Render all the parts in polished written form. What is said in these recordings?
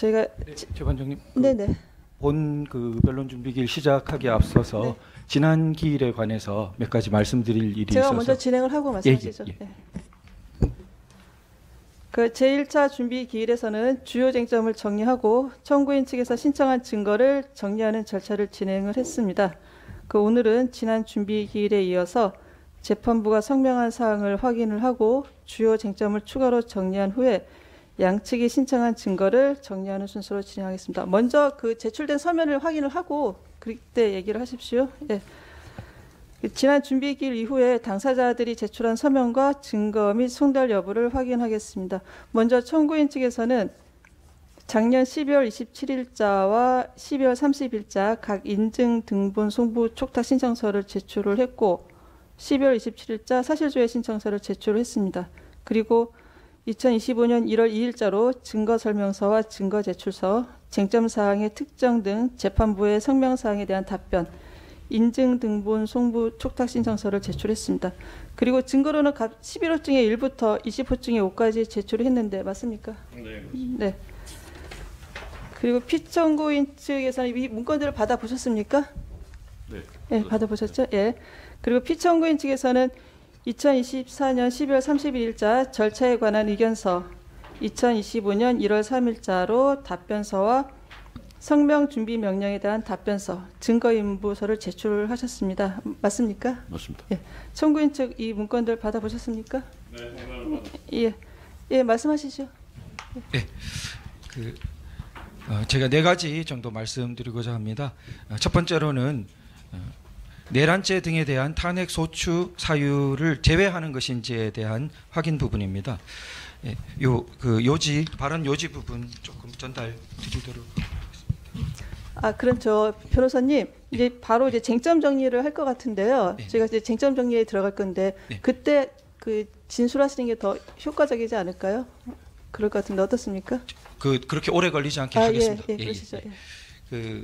저희가 네, 재판장님. 네네. 본 그 변론 준비기일 시작하기에 앞서서 네. 지난 기일에 관해서 몇 가지 말씀드릴 일이 제가 있어서 먼저 진행을 하고 말씀하시죠. 예. 네. 그 제1차 준비 기일에서는 주요 쟁점을 정리하고 청구인 측에서 신청한 증거를 정리하는 절차를 진행을 했습니다. 그 오늘은 지난 준비 기일에 이어서 재판부가 성명한 사항을 확인을 하고 주요 쟁점을 추가로 정리한 후에 양측이 신청한 증거를 정리하는 순서로 진행하겠습니다. 먼저 그 제출된 서면을 확인을 하고 그때 얘기를 하십시오. 예. 지난 준비기일 이후에 당사자들이 제출한 서면과 증거 및 송달 여부를 확인하겠습니다. 먼저 청구인 측에서는 작년 12월 27일자와 12월 30일자 각 인증 등본 송부 촉탁 신청서를 제출을 했고 12월 27일자 사실조회 신청서를 제출을 했습니다. 그리고 2025년 1월 2일자로 증거설명서와 증거제출서, 쟁점사항의 특정 등 재판부의 성명사항에 대한 답변, 인증 등본 송부 촉탁 신청서를 제출했습니다. 그리고 증거로는 11호증의 1부터 20호증의 5까지 제출을 했는데 맞습니까? 네. 네. 그리고 피청구인 측에서는 이 문건들을 받아보셨습니까? 네. 예, 받아보셨죠? 예. 그리고 피청구인 측에서는 2024년 12월 31일자 절차에 관한 의견서, 2025년 1월 3일자로 답변서와 성명 준비 명령에 대한 답변서, 증거인부서를 제출하셨습니다. 맞습니까? 맞습니다. 예. 청구인 측 이 문건들 받아보셨습니까? 네. 예. 예, 말씀하시죠. 네. 제가 네 가지 정도 말씀드리고자 합니다. 첫 번째로는 내란죄 등에 대한 탄핵 소추 사유를 제외하는 것인지에 대한 확인 부분입니다. 예, 요지 발언 요지 부분 조금 전달 드리도록 하겠습니다. 아, 그럼 저 변호사님 이제 바로 이제 쟁점 정리를 할 것 같은데요. 네. 제가 이제 쟁점 정리에 들어갈 건데 네. 그때 그 진술하시는 게 더 효과적이지 않을까요? 그럴 것 같은데 어떻습니까? 그렇게 오래 걸리지 않게 아, 하겠습니다. 예, 그러시죠. 예.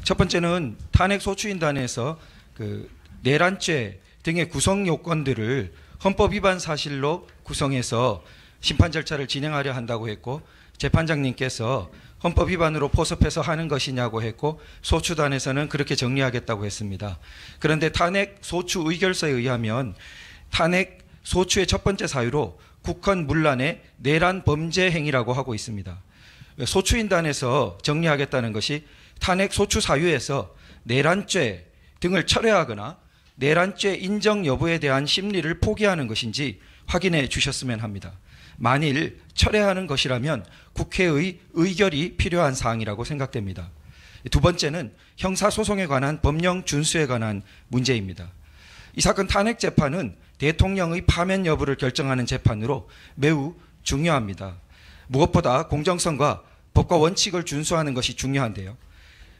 첫 번째는 탄핵 소추인단에서 내란죄 등의 구성 요건들을 헌법 위반 사실로 구성해서 심판 절차를 진행하려 한다고 했고 재판장님께서 헌법 위반으로 포섭해서 하는 것이냐고 했고 소추단에서는 그렇게 정리하겠다고 했습니다. 그런데 탄핵 소추 의결서에 의하면 탄핵 소추의 첫 번째 사유로 국헌 문란의 내란 범죄 행위라고 하고 있습니다. 소추인단에서 정리하겠다는 것이 탄핵 소추 사유에서 내란죄 등을 철회하거나 내란죄 인정 여부에 대한 심리를 포기하는 것인지 확인해 주셨으면 합니다. 만일 철회하는 것이라면 국회의 의결이 필요한 사항이라고 생각됩니다. 두 번째는 형사소송에 관한 법령 준수에 관한 문제입니다. 이 사건 탄핵 재판은 대통령의 파면 여부를 결정하는 재판으로 매우 중요합니다. 무엇보다 공정성과 법과 원칙을 준수하는 것이 중요한데요.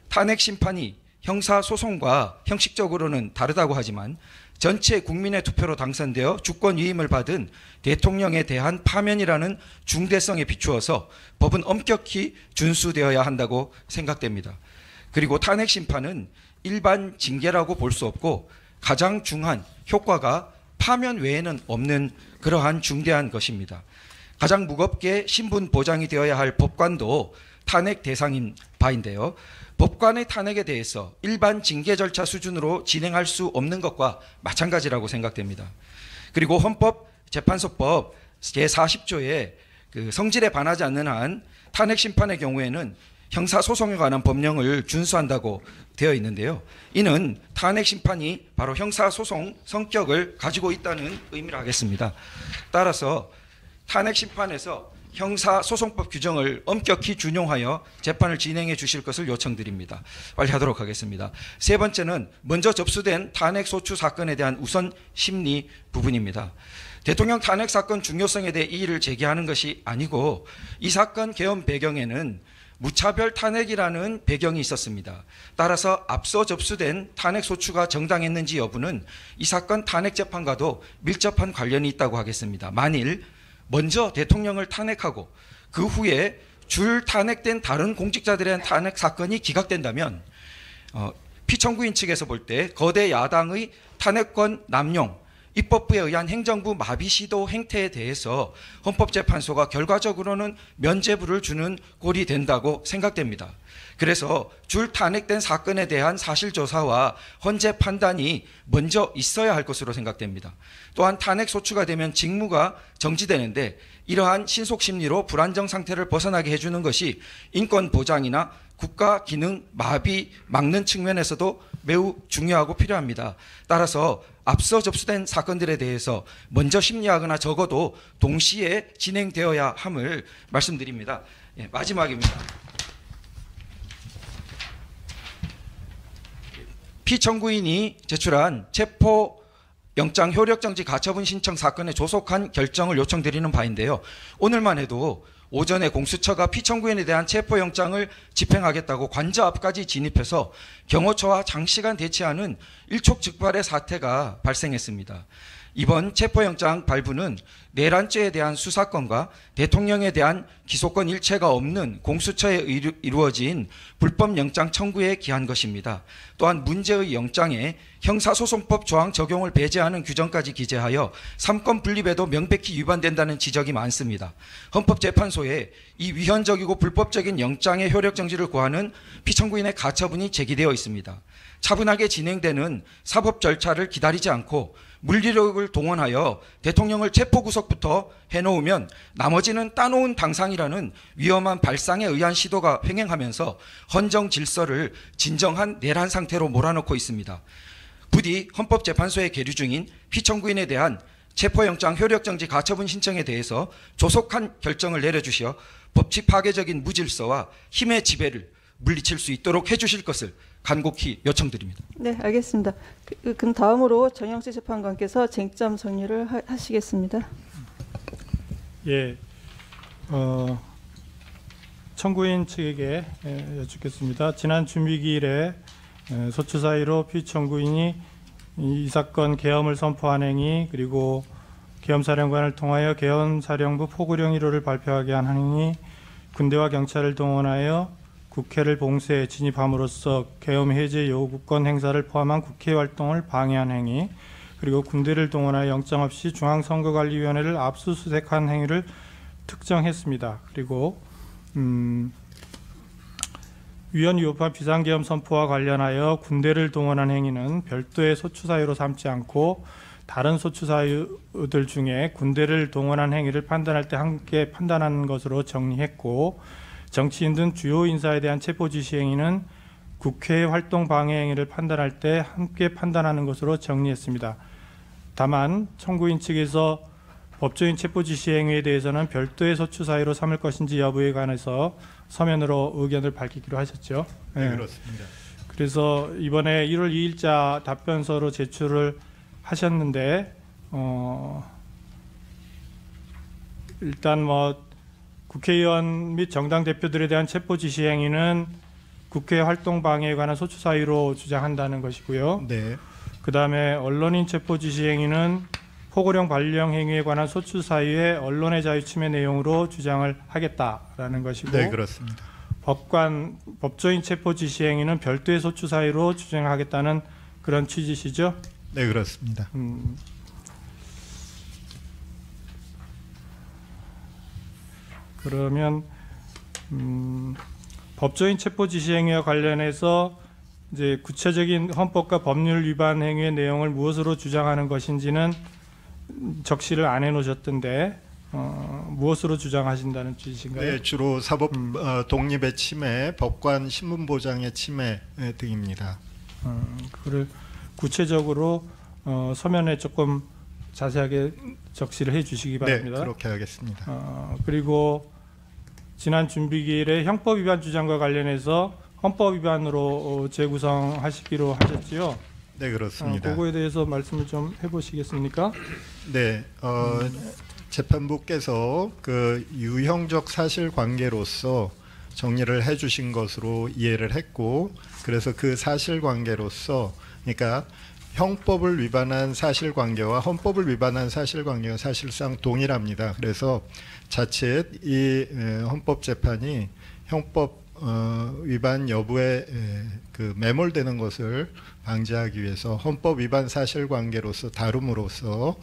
탄핵 심판이 형사소송과 형식적으로는 다르다고 하지만 전체 국민의 투표로 당선되어 주권 위임을 받은 대통령에 대한 파면이라는 중대성에 비추어서 법은 엄격히 준수되어야 한다고 생각됩니다. 그리고 탄핵 심판은 일반 징계라고 볼 수 없고 가장 중요한 효과가 파면 외에는 없는 그러한 중대한 것입니다. 가장 무겁게 신분 보장이 되어야 할 법관도 탄핵 대상인 바인데요. 법관의 탄핵에 대해서 일반 징계 절차 수준으로 진행할 수 없는 것과 마찬가지라고 생각됩니다. 그리고 헌법재판소법 제40조에 성질에 반하지 않는 한 탄핵 심판의 경우에는 형사소송에 관한 법령을 준수한다고 되어 있는데요. 이는 탄핵 심판이 바로 형사소송 성격을 가지고 있다는 의미를 하겠습니다. 따라서 탄핵 심판에서 형사소송법 규정을 엄격히 준용하여 재판을 진행해 주실 것을 요청드립니다. 빨리 하도록 하겠습니다. 세 번째는 먼저 접수된 탄핵 소추 사건에 대한 우선 심리 부분입니다. 대통령 탄핵 사건 중요성에 대해 이의를 제기하는 것이 아니고 이 사건 개헌 배경에는 무차별 탄핵이라는 배경이 있었습니다. 따라서 앞서 접수된 탄핵 소추가 정당했는지 여부는 이 사건 탄핵 재판과도 밀접한 관련이 있다고 하겠습니다. 만일 먼저 대통령을 탄핵하고 그 후에 줄 탄핵된 다른 공직자들에 대한 탄핵 사건이 기각된다면 피청구인 측에서 볼 때 거대 야당의 탄핵권 남용 입법부에 의한 행정부 마비 시도 행태에 대해서 헌법재판소가 결과적으로는 면죄부를 주는 꼴이 된다고 생각됩니다. 그래서 줄 탄핵된 사건에 대한 사실조사와 헌재 판단이 먼저 있어야 할 것으로 생각됩니다. 또한 탄핵 소추가 되면 직무가 정지되는데 이러한 신속심리로 불안정 상태를 벗어나게 해주는 것이 인권 보장이나 국가 기능 마비 막는 측면에서도 매우 중요하고 필요합니다. 따라서 앞서 접수된 사건들에 대해서 먼저 심리하거나 적어도 동시에 진행되어야 함을 말씀드립니다. 예, 마지막입니다. 피청구인이 제출한 체포영장 효력정지 가처분 신청 사건의 조속한 결정을 요청드리는 바인데요. 오늘만 해도 오전에 공수처가 피청구인에 대한 체포영장을 집행하겠다고 관저 앞까지 진입해서 경호처와 장시간 대치하는 일촉즉발의 사태가 발생했습니다. 이번 체포영장 발부는 내란죄에 대한 수사권과 대통령에 대한 기소권 일체가 없는 공수처에 이루어진 불법영장 청구에 기한 것입니다. 또한 문제의 영장에 형사소송법 조항 적용을 배제하는 규정까지 기재하여 삼권 분립에도 명백히 위반된다는 지적이 많습니다. 헌법재판소에 이 위헌적이고 불법적인 영장의 효력정지를 구하는 피청구인의 가처분이 제기되어 있습니다. 차분하게 진행되는 사법 절차를 기다리지 않고 물리력을 동원하여 대통령을 체포구속부터 해놓으면 나머지는 따놓은 당상이라는 위험한 발상에 의한 시도가 횡행하면서 헌정 질서를 진정한 내란 상태로 몰아넣고 있습니다. 부디 헌법재판소에 계류 중인 피청구인에 대한 체포영장 효력정지 가처분 신청에 대해서 조속한 결정을 내려주시어 법치 파괴적인 무질서와 힘의 지배를 물리칠 수 있도록 해주실 것을 간곡히 요청드립니다. 네, 알겠습니다. 그럼 다음으로 정영식 재판관께서 쟁점 정리를 하시겠습니다. 예, 청구인 측에게 여쭙겠습니다. 지난 준비기일에 소추 사이로 피청구인이 이 사건 계엄을 선포한 행위, 그리고 계엄사령관을 통하여 계엄사령부 포구령 1호를 발표하게 한 행위, 군대와 경찰을 동원하여 국회를 봉쇄 진입함으로써 계엄 해제 요구권 행사를 포함한 국회 활동을 방해한 행위, 그리고 군대를 동원하여 영장 없이 중앙선거관리위원회를 압수수색한 행위를 특정했습니다. 그리고 위헌 위법한 비상계엄 선포와 관련하여 군대를 동원한 행위는 별도의 소추 사유로 삼지 않고 다른 소추 사유들 중에 군대를 동원한 행위를 판단할 때 함께 판단하는 것으로 정리했고, 정치인 등 주요 인사에 대한 체포 지시 행위는 국회 활동 방해 행위를 판단할 때 함께 판단하는 것으로 정리했습니다. 다만 청구인 측에서 법조인 체포 지시 행위에 대해서는 별도의 소추 사유로 삼을 것인지 여부에 관해서 서면으로 의견을 밝히기로 하셨죠. 네, 그렇습니다. 그래서 이번에 1월 2일자 답변서로 제출을 하셨는데 일단 국회의원 및 정당 대표들에 대한 체포 지시 행위는 국회 활동 방해에 관한 소추 사유로 주장한다는 것이고요. 네. 그다음에 언론인 체포 지시 행위는 포고령 발령 행위에 관한 소추 사유의 언론의 자유 침해 내용으로 주장을 하겠다라는 것이고, 네, 그렇습니다. 법조인 체포 지시 행위는 별도의 소추 사유로 주장하겠다는 그런 취지시죠? 네, 그렇습니다. 그러면 법조인 체포 지시 행위와 관련해서 이제 구체적인 헌법과 법률 위반 행위의 내용을 무엇으로 주장하는 것인지는 적시를 안 해놓으셨던데 무엇으로 주장하신다는 취지신가요? 네, 주로 사법 독립의 침해, 법관 신분 보장의 침해 등입니다. 그를 구체적으로 서면에 조금 자세하게 적시를 해주시기 바랍니다. 네, 그렇게 하겠습니다. 그리고 지난 준비기일에 형법 위반 주장과 관련해서 헌법 위반으로 재구성하시기로 하셨지요? 네, 그렇습니다. 그거에 대해서 말씀을 좀 해보시겠습니까? 네, 재판부께서 그 유형적 사실관계로서 정리를 해주신 것으로 이해를 했고, 그래서 그 사실관계로서, 그러니까 형법을 위반한 사실관계와 헌법을 위반한 사실관계가 사실상 동일합니다. 그래서 자칫 이 헌법재판이 형법 위반 여부에 그 매몰되는 것을 방지하기 위해서 헌법 위반 사실관계로서 다룸으로써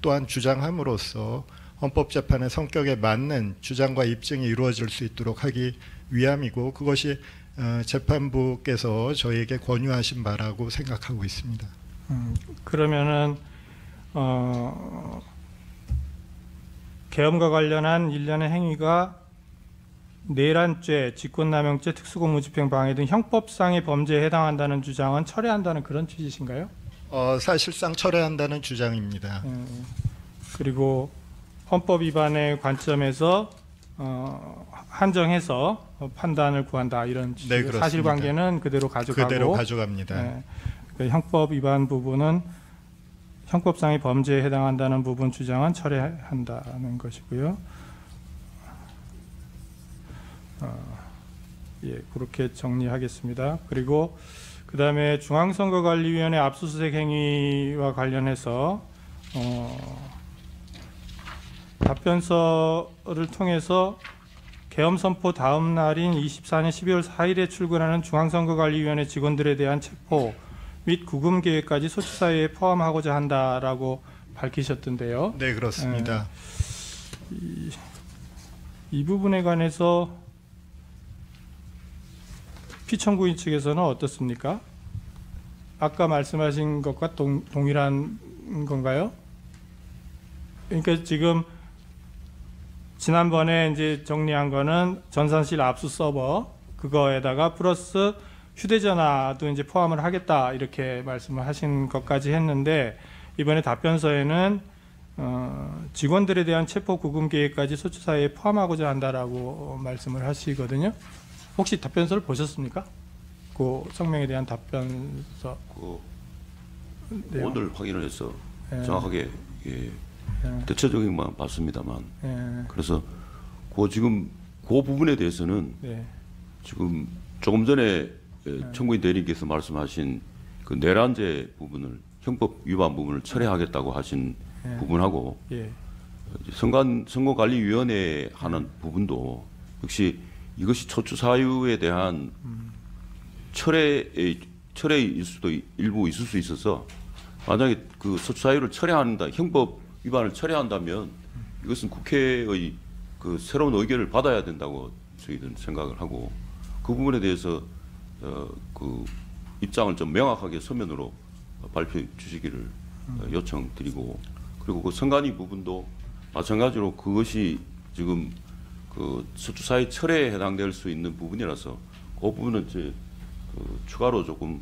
또한 주장함으로써 헌법재판의 성격에 맞는 주장과 입증이 이루어질 수 있도록 하기 위함이고 그것이 재판부께서 저희에게 권유하신 바라고 생각하고 있습니다. 그러면은 계엄과 관련한 일련의 행위가 내란죄, 직권남용죄, 특수공무집행 방해 등 형법상의 범죄에 해당한다는 주장은 철회한다는 그런 취지신가요? 사실상 철회한다는 주장입니다. 그리고 헌법 위반의 관점에서 한정해서 판단을 구한다 이런 취지. 네, 그렇습니다. 사실관계는 그대로 가져가고 그대로 가져갑니다. 네, 그 형법 위반 부분은 형법상의 범죄에 해당한다는 부분 주장은 철회한다는 것이고요. 예, 그렇게 정리하겠습니다. 그리고 그 다음에 중앙선거관리위원회 압수수색 행위와 관련해서 답변서를 통해서 계엄 선포 다음 날인 24년 12월 4일에 출근하는 중앙선거관리위원회 직원들에 대한 체포 및 구금 계획까지 소추사유에 포함하고자 한다라고 밝히셨던데요. 네, 그렇습니다. 이 부분에 관해서 피청구인 측에서는 어떻습니까? 아까 말씀하신 것과 동일한 건가요? 그러니까 지금 지난번에 이제 정리한 거는 전산실 압수 서버 그거에다가 플러스 휴대전화도 이제 포함을 하겠다 이렇게 말씀을 하신 것까지 했는데 이번에 답변서에는 직원들에 대한 체포 구금 계획까지 소추사유에 포함하고자 한다라고 말씀을 하시거든요. 혹시 답변서를 보셨습니까? 그 성명에 대한 답변서. 내용. 오늘 확인을 해서 예. 정확하게 대체적인만 봤습니다만 그래서 지금 그 부분에 대해서는 지금 조금 전에 청구인 대리님께서 말씀하신 그 내란죄 부분을 형법 위반 부분을 철회하겠다고 하신 부분하고 선거관리위원회 하는 부분도 역시 이것이 소추사유에 대한 철회일 수도 일부 있을 수 있어서 만약에 그 소추사유를 철회한다, 형법 위반을 철회한다면 이것은 국회의 그 새로운 의견을 받아야 된다고 저희들은 생각을 하고 그 부분에 대해서 그 입장을 좀 명확하게 서면으로 발표해 주시기를 요청드리고 그리고 그 선관위 부분도 마찬가지로 그것이 지금 그 소추사유 철회에 해당될 수 있는 부분이라서 그 부분은 이제 추가로 조금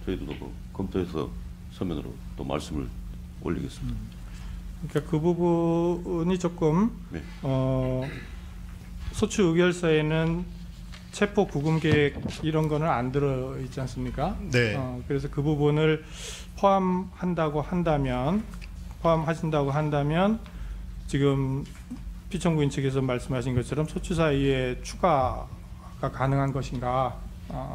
저희들도 검토해서 서면으로 또 말씀을 올리겠습니다. 그러니까 그 부분이 조금 소추 의결서에는 체포 구금 계획 이런 거는 안 들어 있지 않습니까? 네. 그래서 그 부분을 포함하신다고 한다면 지금 피청구인 측에서 말씀하신 것처럼 소추사유에 추가가 가능한 것인가?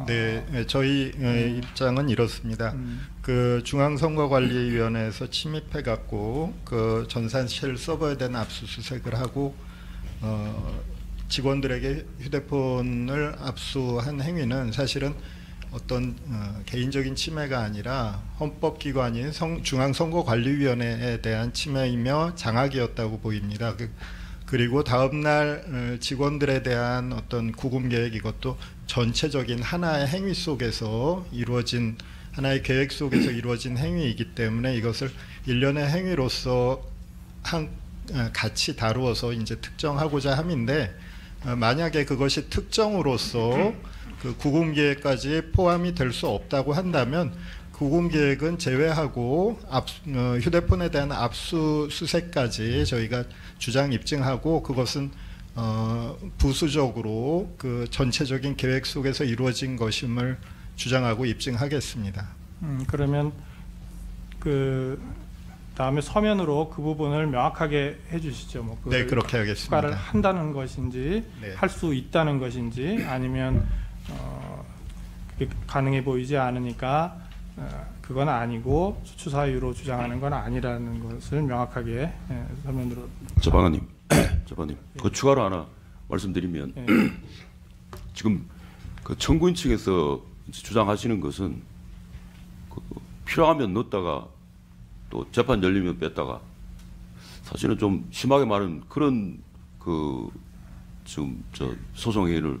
네, 저희 입장은 이렇습니다. 그 중앙선거관리위원회에서 침입해 갖고 그 전산실 서버에 대한 압수수색을 하고 직원들에게 휴대폰을 압수한 행위는 사실은 어떤 개인적인 침해가 아니라 헌법기관인 중앙선거관리위원회에 대한 침해이며 장악이었다고 보입니다. 그리고 다음날 직원들에 대한 어떤 구금 계획 이것도 전체적인 하나의 행위 속에서 이루어진 하나의 계획 속에서 이루어진 행위이기 때문에 이것을 일련의 행위로서 같이 다루어서 이제 특정하고자 함인데 만약에 그것이 특정으로서 그 구금 계획까지 포함이 될 수 없다고 한다면 구금 계획은 제외하고 휴대폰에 대한 압수수색까지 저희가 주장 입증하고 그것은 부수적으로 그 전체적인 계획 속에서 이루어진 것임을 주장하고 입증하겠습니다. 그러면 그 다음에 서면으로 그 부분을 명확하게 해주시죠. 뭐 네, 그렇게 하겠습니다. 추가를 한다는 것인지 네. 할 수 있다는 것인지 아니면 그게 가능해 보이지 않으니까 그건 아니고 수추사유로 주장하는 건 아니라는 것을 명확하게 서면으로. 저방님, 그 추가로 하나 말씀드리면 지금 그 청구인 측에서 주장하시는 것은 그 필요하면 넣었다가 또 재판 열리면 뺐다가 사실은 좀 심하게 말하는 그런 그 지금 저 소송 행위를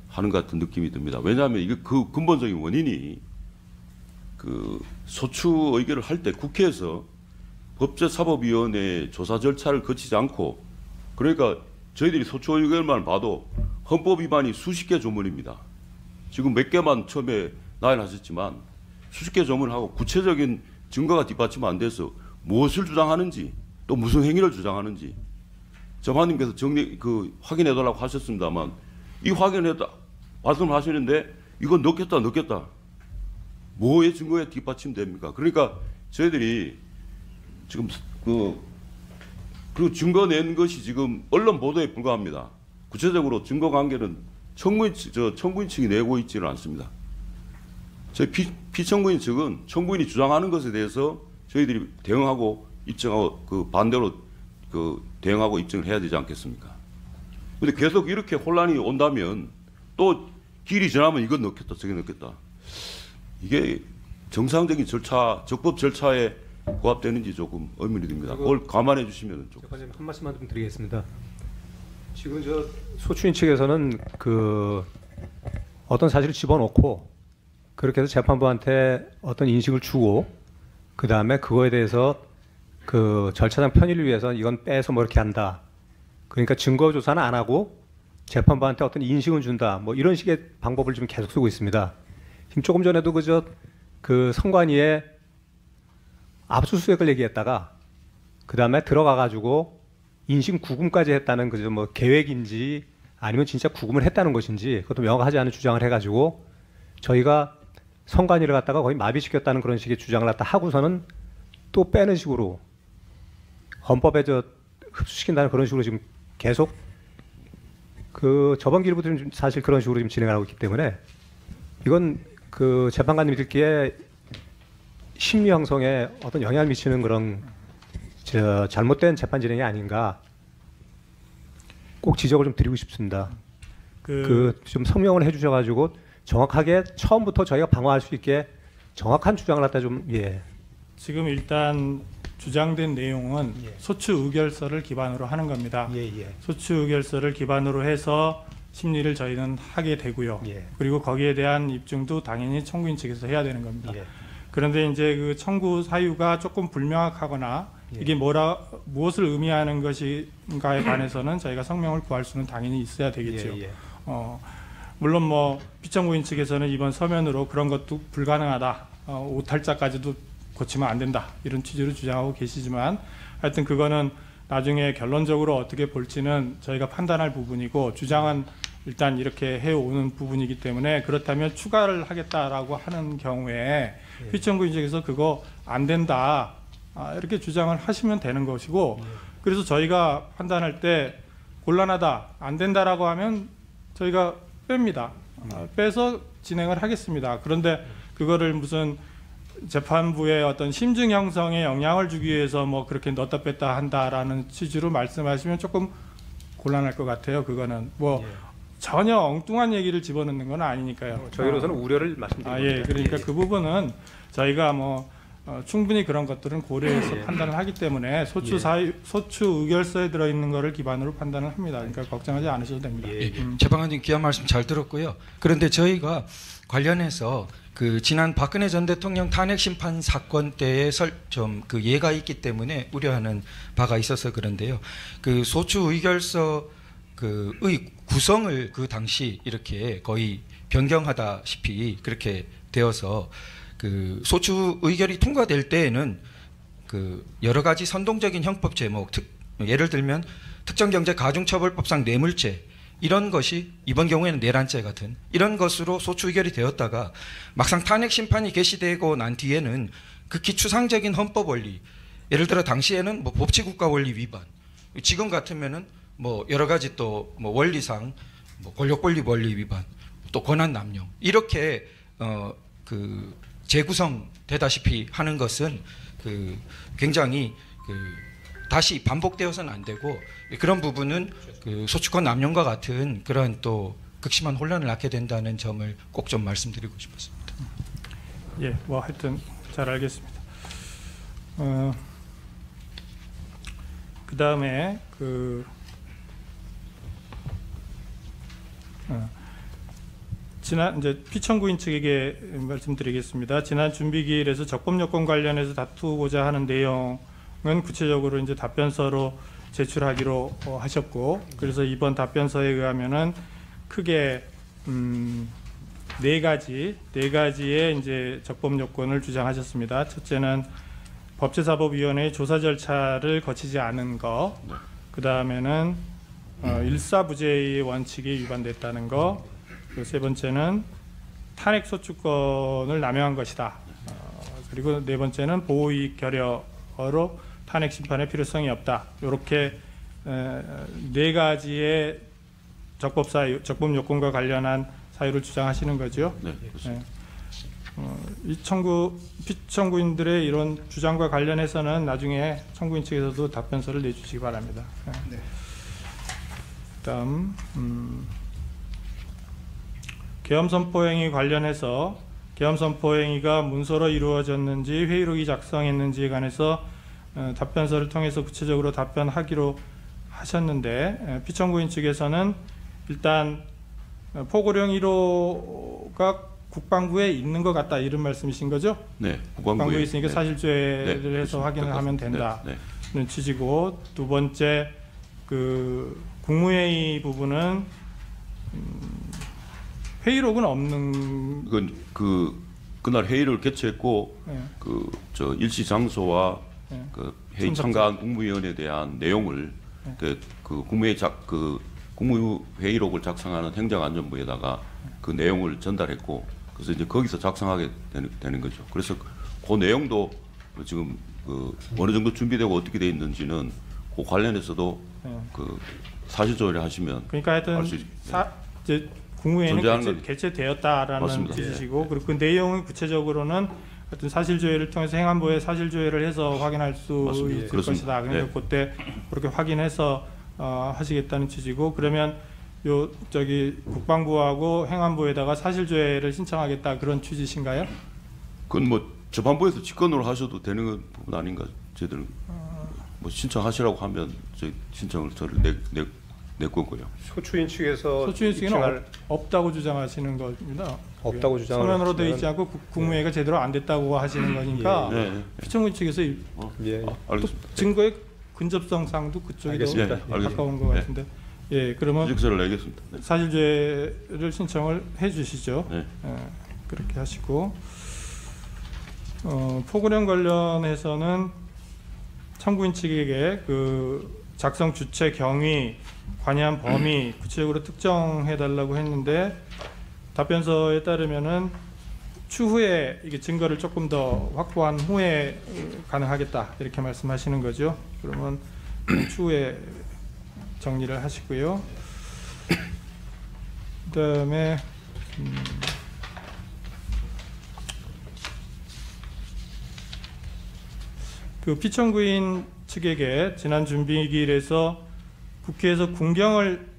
하는 것 같은 느낌이 듭니다. 왜냐하면 이게 그 근본적인 원인이 그 소추 의결을 할 때 국회에서 법제사법위원회 조사 절차를 거치지 않고, 그러니까 저희들이 소추 의결만 봐도 헌법 위반이 수십 개 조문입니다. 지금 몇 개만 처음에 나열하셨지만 수십 개 조문하고 구체적인 증거가 뒷받침 안 돼서 무엇을 주장하는지 또 무슨 행위를 주장하는지 재판님께서 확인해달라고 하셨습니다만, 이 확인했다 말씀하시는데 이건 넣겠다 뭐의 증거에 뒷받침됩니까? 그러니까 저희들이 지금 그 증거 낸 것이 지금 언론 보도에 불과합니다. 구체적으로 증거 관계는 청구인 측이 내고 있지는 않습니다. 저희 피청구인 측은 청구인이 주장하는 것에 대해서 저희들이 대응하고 입증하고 그 반대로 그 대응하고 입증을 해야 되지 않겠습니까? 근데 계속 이렇게 혼란이 온다면 또 길이 지나면 이건 넣겠다 저게 넣겠다, 이게 정상적인 절차, 적법 절차에 부합되는지 조금 의문이 듭니다. 그걸 감안해 주시면 좀. 재판장님 한 말씀만 좀 드리겠습니다. 지금 저 소추인 측에서는 그 어떤 사실을 집어넣고 그렇게 해서 재판부한테 어떤 인식을 주고 그 다음에 그거에 대해서 그 절차상 편의를 위해서 이건 빼서 뭐 이렇게 한다. 그러니까 증거 조사는 안 하고 재판부한테 어떤 인식을 준다. 뭐 이런 식의 방법을 지금 계속 쓰고 있습니다. 지금 조금 전에도 그 선관위에 압수수색을 얘기했다가 그 다음에 들어가가지고 인심 구금까지 했다는 그저 뭐 계획인지 아니면 진짜 구금을 했다는 것인지 그것도 명확하지 않은 주장을 해가지고 저희가 선관위를 갖다가 거의 마비시켰다는 그런 식의 주장을 갖다 하고서는 또 빼는 식으로 헌법에 흡수시킨다는 그런 식으로 지금 계속 그 저번 기일부터 사실 그런 식으로 지금 진행하고 있기 때문에 이건 그 재판관님이 듣기에 심리 형성에 어떤 영향을 미치는 그런 잘못된 재판 진행이 아닌가 꼭 지적을 좀 드리고 싶습니다. 좀 성명을 해주셔가지고 정확하게 처음부터 저희가 방어할 수 있게 정확한 주장을 갖다 좀 지금 일단 주장된 내용은 소추 의결서를 기반으로 하는 겁니다. 소추 의결서를 기반으로 해서 심리를 저희는 하게 되고요. 그리고 거기에 대한 입증도 당연히 청구인 측에서 해야 되는 겁니다. 그런데 이제 그 청구 사유가 조금 불명확하거나 이게 무엇을 의미하는 것인가에 관해서는 저희가 성명을 구할 수는 당연히 있어야 되겠죠. 물론 뭐 피청구인 측에서는 이번 서면으로 그런 것도 불가능하다, 오탈자까지도 고치면 안 된다 이런 취지로 주장하고 계시지만 하여튼 그거는 나중에 결론적으로 어떻게 볼지는 저희가 판단할 부분이고 주장은 일단 이렇게 해오는 부분이기 때문에 그렇다면 추가를 하겠다라고 하는 경우에 피청구인 측에서 그거 안 된다 이렇게 주장을 하시면 되는 것이고 그래서 저희가 판단할 때 곤란하다 안 된다라고 하면 저희가 뺍니다. 빼서 진행을 하겠습니다. 그런데 그거를 무슨 재판부의 어떤 심증 형성에 영향을 주기 위해서 뭐 그렇게 넣었다 뺐다 한다라는 취지로 말씀하시면 조금 곤란할 것 같아요. 그거는 뭐 전혀 엉뚱한 얘기를 집어넣는 건 아니니까요. 저희로서는 우려를 말씀드립니다. 그러니까 그 부분은 저희가 뭐 충분히 그런 것들은 고려해서 판단을 하기 때문에 소추 의결서에 들어있는 거를 기반으로 판단을 합니다. 그러니까 걱정하지 않으셔도 됩니다. 재판관님 귀한 말씀 잘 들었고요. 그런데 저희가 관련해서 그 지난 박근혜 전 대통령 탄핵 심판 사건 때에 좀 그 예가 있기 때문에 우려하는 바가 있어서 그런데요. 그 소추 의결서 의 구성을 그 당시 이렇게 거의 변경하다시피 그렇게 되어서 그 소추 의결이 통과될 때에는 그 여러 가지 선동적인 형법 제목, 예를 들면 특정경제가중처벌법상 뇌물죄 이런 것이 이번 경우에는 내란죄 같은 이런 것으로 소추 의결이 되었다가 막상 탄핵 심판이 개시되고 난 뒤에는 극히 추상적인 헌법 원리, 예를 들어 당시에는 뭐 법치국가 원리 위반, 지금 같으면은 뭐 여러 가지 또 뭐 원리상 뭐 권력 권리 원리 위반, 또 권한 남용 이렇게 그 재구성되다시피 하는 것은 그 굉장히 다시 반복되어서는 안 되고 그런 부분은 그 소추권 남용과 같은 그런 또 극심한 혼란을 낳게 된다는 점을 꼭 좀 말씀드리고 싶었습니다. 예, 뭐 하여튼 잘 알겠습니다. 그 다음에 지난 이제 피청구인 측에게 말씀드리겠습니다. 지난 준비기일에서 적법 요건 관련해서 다투고자 하는 내용은 구체적으로 이제 답변서로 제출하기로 하셨고, 그래서 이번 답변서에 의하면은 크게 네 가지의 이제 적법 요건을 주장하셨습니다. 첫째는 법제사법위원회의 조사 절차를 거치지 않은 거, 그 다음에는 일사부재의 원칙이 위반됐다는 거, 그리고 세 번째는 탄핵 소추권을 남용한 것이다. 그리고 네 번째는 보호이익 결여로 탄핵 심판의 필요성이 없다. 이렇게 네 가지의 적법 요건과 관련한 사유를 주장하시는 거죠. 네, 그렇습니다. 이 피청구인들의 이런 주장과 관련해서는 나중에 청구인 측에서도 답변서를 내주시기 바랍니다. 네. 그다음 계엄선포행위 관련해서 계엄선포행위가 문서로 이루어졌는지 회의록이 작성했는지에 관해서 답변서를 통해서 구체적으로 답변하기로 하셨는데, 피청구인 측에서는 일단 포고령 1호가 국방부에 있는 것 같다, 이런 말씀이신 거죠? 네, 국방부에 있으니까 네. 사실죄를 네, 해서 확인을 하면 된다는 네, 네. 취지고, 두 번째 국무회의 부분은 회의록은 없는. 그날 회의를 개최했고 네. 저 일시 장소와 네. 회의 참가한 국무위원에 대한 내용을 국무회의록을 작성하는 행정안전부에다가 그 내용을 전달했고, 그래서 이제 거기서 작성하게 되는 거죠. 그래서 그 내용도 지금 어느 정도 준비되고 어떻게 돼 있는지는 그 관련해서도 네. 사실조회를 하시면 그러니까 하여튼 알 수 이제 국무회의는 존재하는 개최되었다라는 맞습니다. 취지시고, 예. 그리고 그 내용은 구체적으로는 하여튼 사실조회를 통해서 행안부에 사실조회를 해서 확인할 수 맞습니다. 있을 그렇습니다. 것이다. 그러니까 네. 그때 그렇게 확인해서 하시겠다는 취지고, 그러면 국방부하고 행안부에다가 사실조회를 신청하겠다, 그런 취지신가요? 그건 뭐 재판부에서 직권으로 하셔도 되는 부분 아닌가. 저희들은 뭐 신청하시라고 하면 저희 신청을 내 거고요. 소추인 측에서 소추인 측에는 없다고 주장하시는 겁니다. 없다고 주장을 서면으로 되어 있지 하시면- 않고 국무회의가 제대로 안 됐다고 하시는 거니까 네. 피청구인 측에서 예. 알겠습니다. 증거의 근접성상도 그쪽이 더 알겠습니다. 예, 알겠습니다. 가까운 것 네. 같은데, 예, 그러면 직서를 내겠습니다. 네. 사실죄를 신청을 해주시죠. 네. 예, 그렇게 하시고, 포고령 관련해서는 청구인 측에게 작성 주체, 경위, 관여한 범위 구체적으로 특정해 달라고 했는데, 답변서에 따르면은 추후에 이게 증거를 조금 더 확보한 후에 가능하겠다, 이렇게 말씀하시는 거죠. 그러면 추후에 정리를 하시고요. 그다음에 피청구인 측에게 지난 준비기일에서 국회에서 군경을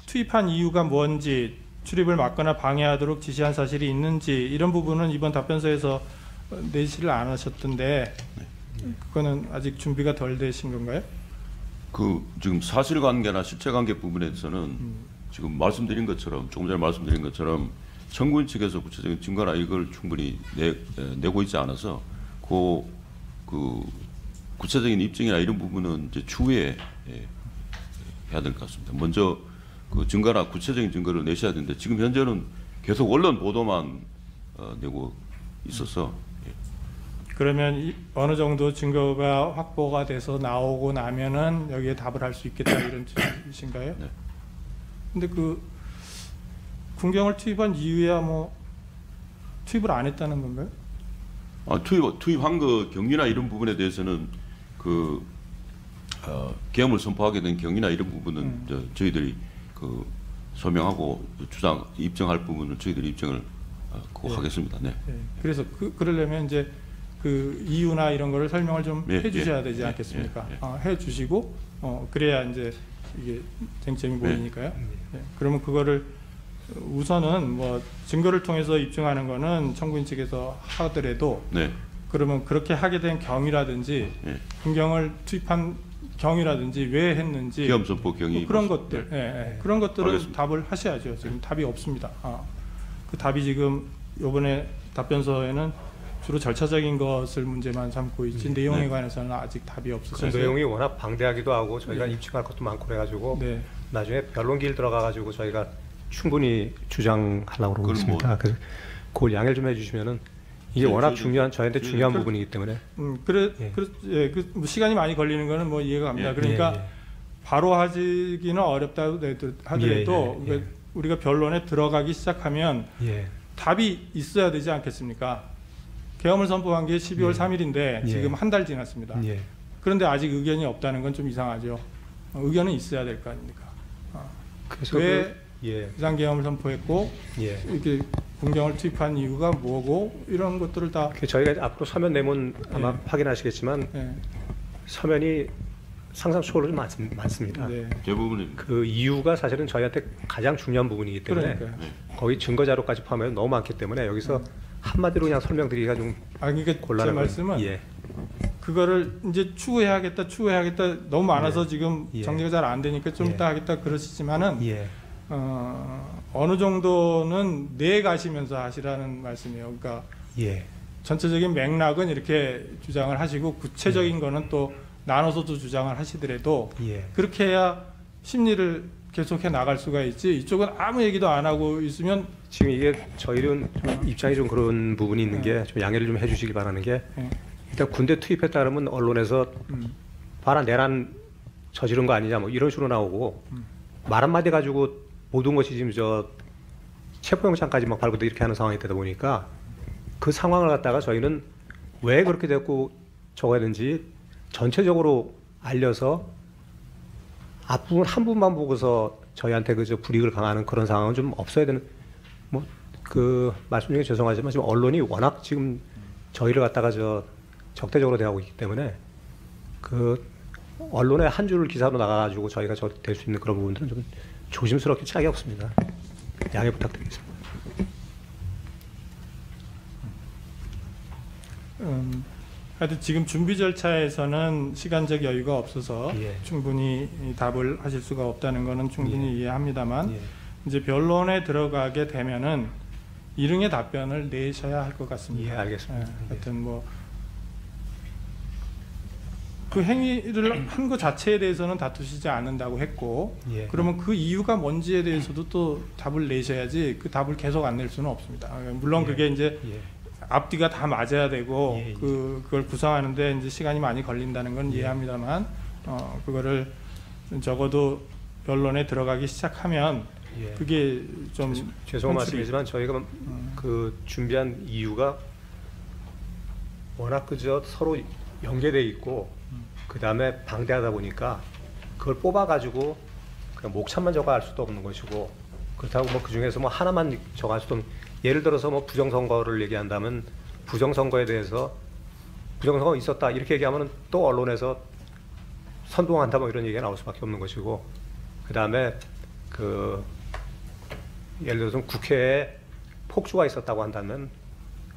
투입한 이유가 뭔지, 출입을 막거나 방해하도록 지시한 사실이 있는지, 이런 부분은 이번 답변서에서 내시를 안 하셨던데, 그거는 아직 준비가 덜 되신 건가요? 지금 사실관계나 실체관계 부분에서는 지금 말씀드린 것처럼, 조금 전에 말씀드린 것처럼 청구인 측에서 구체적인 증거나 이걸 충분히 내고 있지 않아서 구체적인 입증이나 이런 부분은 이제 추후에 해야 될 것 같습니다. 먼저 증거나 구체적인 증거를 내셔야 되는데, 지금 현재는 계속 언론 보도만 내고 있어서. 그러면 어느 정도 증거가 확보가 돼서 나오고 나면은 여기에 답을 할 수 있겠다, 이런 뜻이신가요? 네. 근데 군경을 투입한 이유야 투입을 안 했다는 건가요? 투입한 경위나 이런 부분에 대해서는 계엄을 선포하게 된 경위나 이런 부분은 저희들이 소명하고 입증할 부분을 저희들이 입증을 꼭 하겠습니다. 네. 네. 그래서 그러려면 이제 이유나 이런 거를 설명을 좀 해주셔야 되지 않겠습니까? 해주시고 그래야 이제 이게 쟁점이 보이니까요. 네. 그러면 그거를 우선은 뭐 증거를 통해서 입증하는 거는 청구인 측에서 하더라도 네. 그러면 그렇게 하게 된 경위라든지 예. 분경을 투입한 경위라든지 왜 했는지 계엄 선포 경위 뭐 그런 것들 그런 것들은 알겠습니다. 답을 하셔야죠. 지금 답이 없습니다. 그 답이 지금 이번에 답변서에는 주로 절차적인 것을 문제만 삼고 있지 내용에 관해서는 아직 답이 그 없으셔서 내용이 워낙 방대하기도 하고 저희가 입증할 것도 많고 그래가지고 네. 나중에 변론길 들어가가지고 저희가 충분히 주장하려고 그러고 그건 있습니다. 뭐- 그래서 그걸 양해를 좀 해주시면은 이게 네, 워낙 저희도- 중요한 저희한테 중요한 그- 부분이기 때문에 예, 뭐 시간이 많이 걸리는 거는 뭐 이해가 갑니다. 예. 그러니까 예. 바로 하기는 어렵다 하더라도 예, 예, 예. 우리가 변론에 들어가기 시작하면 예. 답이 있어야 되지 않겠습니까? 계엄을 선포한 게 12월 예. 3일인데 예. 지금 한 달 지났습니다. 예. 그런데 아직 의견이 없다는 건 좀 이상하죠. 의견은 있어야 될 거 아닙니까? 그래서 왜 예. 비상계엄을 선포했고 예. 이렇게 군경을 투입한 이유가 뭐고 이런 것들을 다 저희가 앞으로 서면 내문 아마 확인하시겠지만 예, 서면이 상상 초월로 좀 많습니다. 네. 대부분은 그 이유가 사실은 저희한테 가장 중요한 부분이기 때문에 그러니까요. 거기 증거 자료까지 포함해서 너무 많기 때문에 여기서 한마디로 그냥 설명드리기가 좀 그러니까 제 곤란한 말씀은 예. 그거를 이제 추후해야겠다 너무 많아서 지금 예. 정리가 잘 안 되니까 좀 예. 이따 하겠다 그러시지만은 예. 어느 정도는 내가시면서 하시라는 말씀이에요. 그러니까 예. 전체적인 맥락은 이렇게 주장을 하시고 구체적인 거는 또 나눠서도 주장을 하시더라도 예. 그렇게 해야 심리를 계속해 나갈 수가 있지 이쪽은 아무 얘기도 안 하고 있으면 지금 이게 저희는 좀 입장이 좀 그런 부분이 있는 게 좀 양해를 좀 해주시기 바라는 게 예. 일단 군대 투입했다 그러면 언론에서 봐라 내란 저지른 거 아니냐 뭐 이런 식으로 나오고 말 한마디 가지고 모든 것이 지금 저 체포영장까지 막 발부돼 이렇게 하는 상황이 되다 보니까 그 상황을 갖다가 저희는 왜 그렇게 됐고 저거야 되는지 전체적으로 알려서 앞부분 한 부분만 보고서 저희한테 그저 불이익을 강화하는 그런 상황은 좀 없어야 되는 뭐 그 말씀 중에 죄송하지만 지금 언론이 워낙 지금 저희를 갖다가 저 적대적으로 대하고 있기 때문에 그 언론의 한 줄 기사로 나가가지고 저희가 저 될 수 있는 그런 부분들은 좀 조심스럽게 짝이 없습니다. 양해 부탁드리겠습니다. 하여튼 지금 준비 절차에서는 시간적 여유가 없어서 예. 충분히 답을 하실 수가 없다는 것은 충분히 이해합니다만 예. 이제 변론에 들어가게 되면은 일응의 답변을 내셔야 할 것 같습니다. 예, 알겠습니다. 하여튼 뭐 그 행위를 한 것 자체에 대해서는 다투시지 않는다고 했고 예. 그러면 그 이유가 뭔지에 대해서도 또 답을 내셔야지 그 답을 계속 안 낼 수는 없습니다. 물론 예. 그게 이제 예. 앞뒤가 다 맞아야 되고 예, 예. 그걸 구성하는데 이제 시간이 많이 걸린다는 건 이해합니다만 그거를 적어도 변론에 들어가기 시작하면 예. 그게 좀 죄송한 현실이- 말씀이지만 저희가 그 준비한 이유가 워낙 그저 서로 연계돼 있고 그 다음에 방대하다 보니까 그걸 뽑아가지고 그냥 목참만 적어할 수도 없는 것이고 그렇다고 뭐 그 중에서 뭐 하나만 적어할 수도 없는 예를 들어서 뭐 부정선거를 얘기한다면 부정선거에 대해서 부정선거가 있었다 이렇게 얘기하면 또 언론에서 선동한다 뭐 이런 얘기가 나올 수밖에 없는 것이고 그 다음에 그 예를 들어서 국회에 폭주가 있었다고 한다면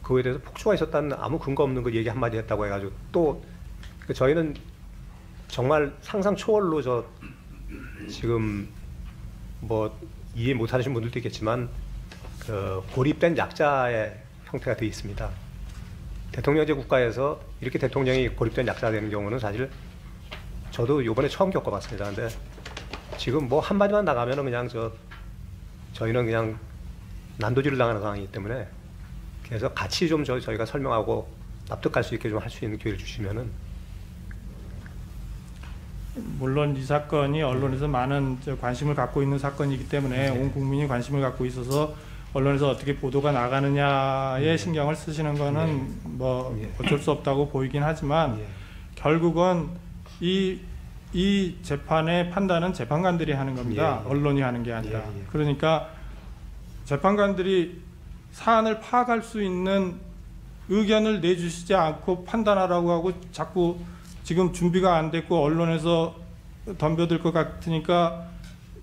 그거에 대해서 폭주가 있었다는 아무 근거 없는 거 얘기 한마디 했다고 해가지고 또 저희는 정말 상상 초월로 저 지금 뭐 이해 못하시는 분들도 있겠지만 그 고립된 약자의 형태가 되어 있습니다. 대통령제 국가에서 이렇게 대통령이 고립된 약자가 되는 경우는 사실 저도 이번에 처음 겪어봤습니다. 근데 지금 뭐 한마디만 나가면은 그냥 저희는 그냥 난도질을 당하는 상황이기 때문에 그래서 같이 좀 저희가 설명하고 납득할 수 있게 좀 할 수 있는 기회를 주시면은 물론 이 사건이 언론에서 많은 관심을 갖고 있는 사건이기 때문에 온 국민이 관심을 갖고 있어서 언론에서 어떻게 보도가 나가느냐에 신경을 쓰시는 거는 뭐 어쩔 수 없다고 보이긴 하지만 결국은 이 재판의 판단은 재판관들이 하는 겁니다. 언론이 하는 게 아니라. 그러니까 재판관들이 사안을 파악할 수 있는 의견을 내주시지 않고 판단하라고 하고 자꾸 지금 준비가 안 됐고 언론에서 덤벼들 것 같으니까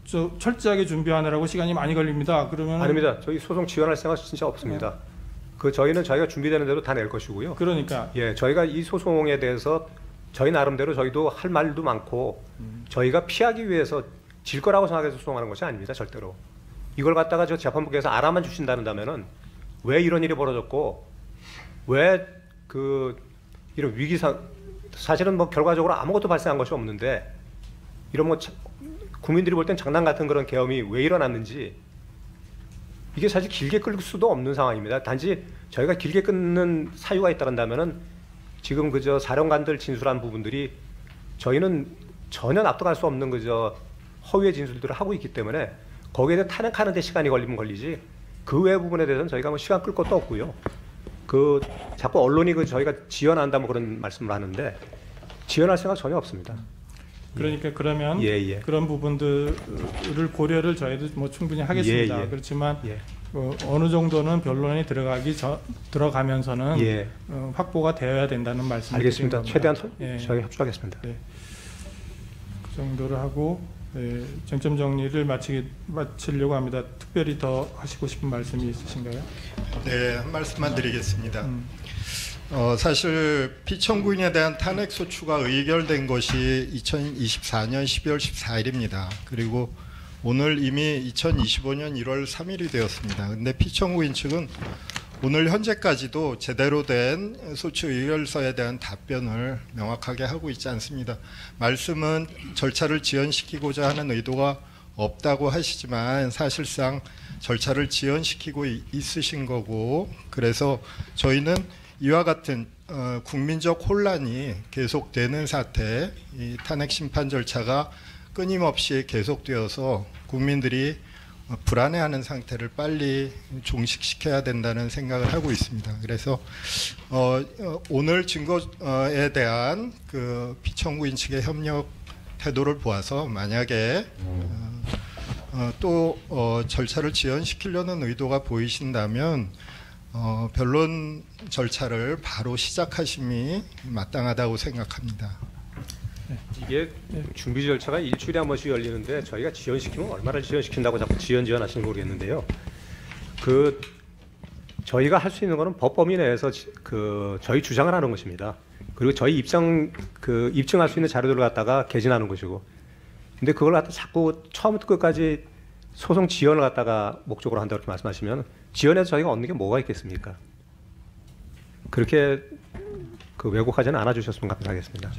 철저하게 준비하느라고 시간이 많이 걸립니다. 그러면 아닙니다. 저희 소송 지원할 생각 진짜 없습니다. 저희는 저희가 준비되는 대로 다 낼 것이고요. 그러니까 예, 저희가 이 소송에 대해서 저희 나름대로 저희도 할 말도 많고 저희가 피하기 위해서 질 거라고 생각해서 소송하는 것이 아닙니다. 절대로. 이걸 갖다가 저 재판부께서 알아만 주신다면은 왜 이런 일이 벌어졌고 왜 이런 위기상 사실은 뭐 결과적으로 아무것도 발생한 것이 없는데 이런 뭐 국민들이 볼 땐 장난 같은 그런 계엄이 왜 일어났는지 이게 사실 길게 끌 수도 없는 상황입니다. 단지 저희가 길게 끊는 사유가 있다면은 지금 그저 사령관들 진술한 부분들이 저희는 전혀 납득할 수 없는 그저 허위의 진술들을 하고 있기 때문에 거기에 대해 탄핵하는 데 시간이 걸리면 걸리지 그 외 부분에 대해서는 저희가 뭐 시간 끌 것도 없고요. 자꾸 언론이 저희가 지연한다 뭐 그런 말씀을 하는데 지연할 생각 전혀 없습니다. 그러니까 그러면 예. 그런 부분들을 고려를 저희도 뭐 충분히 하겠습니다. 예. 그렇지만 예. 어느 정도는 변론이 들어가면서는 예. 확보가 되어야 된다는 말씀을 알겠습니다. 드린 겁니다. 최대한 저희 협조하겠습니다. 네. 그 정도를 하고 쟁점 정리를 마치려고 합니다. 특별히 더 하시고 싶은 말씀이 있으신가요? 네, 한 말씀만 드리겠습니다. 사실 피청구인에 대한 탄핵 소추가 의결된 것이 2024년 12월 14일입니다. 그리고 오늘 이미 2025년 1월 3일이 되었습니다. 근데 피청구인 측은 오늘 현재까지도 제대로 된 소추 의결서에 대한 답변을 명확하게 하고 있지 않습니다. 말씀은 절차를 지연시키고자 하는 의도가 없다고 하시지만 사실상 절차를 지연시키고 있으신 거고, 그래서 저희는 이와 같은 국민적 혼란이 계속되는 사태, 이 탄핵 심판 절차가 끊임없이 계속되어서 국민들이 불안해하는 상태를 빨리 종식시켜야 된다는 생각을 하고 있습니다. 그래서 오늘 증거에 대한 그 피청구인 측의 협력 태도를 보아서 만약에 또 절차를 지연시키려는 의도가 보이신다면 변론 절차를 바로 시작하심이 마땅하다고 생각합니다. 이게 준비 절차가 일주일에 한 번씩 열리는데 저희가 지연시키면 얼마나 지연시킨다고 자꾸 지연하시는 모르겠는데요. 저희가 할 수 있는 거는 법 범위 내에서 저희 주장을 하는 것입니다. 그리고 저희 입증할 수 있는 자료들을 갖다가 개진하는 것이고, 근데 그걸 갖다 자꾸 처음부터 끝까지 소송 지연을 갖다가 목적으로 한다고 이렇게 말씀하시면 지연해서 저희가 얻는 게 뭐가 있겠습니까? 그렇게 왜곡하지는 않아 주셨으면 감사하겠습니다.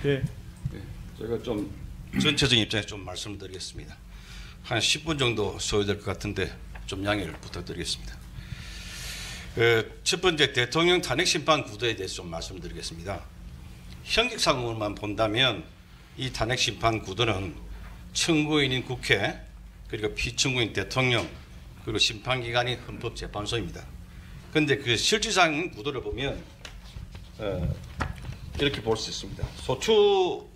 예. 제가 좀 전체적인 입장에서 좀 말씀드리겠습니다. 한 10분 정도 소요될 것 같은데 좀 양해를 부탁드리겠습니다. 첫 번째, 대통령 탄핵 심판 구도에 대해서 좀 말씀드리겠습니다. 형식상으로만 본다면 이 탄핵 심판 구도는 청구인인 국회, 그리고 피청구인 대통령, 그리고 심판기관인 헌법재판소입니다. 그런데 그 실질적인 구도를 보면 이렇게 볼 수 있습니다. 소추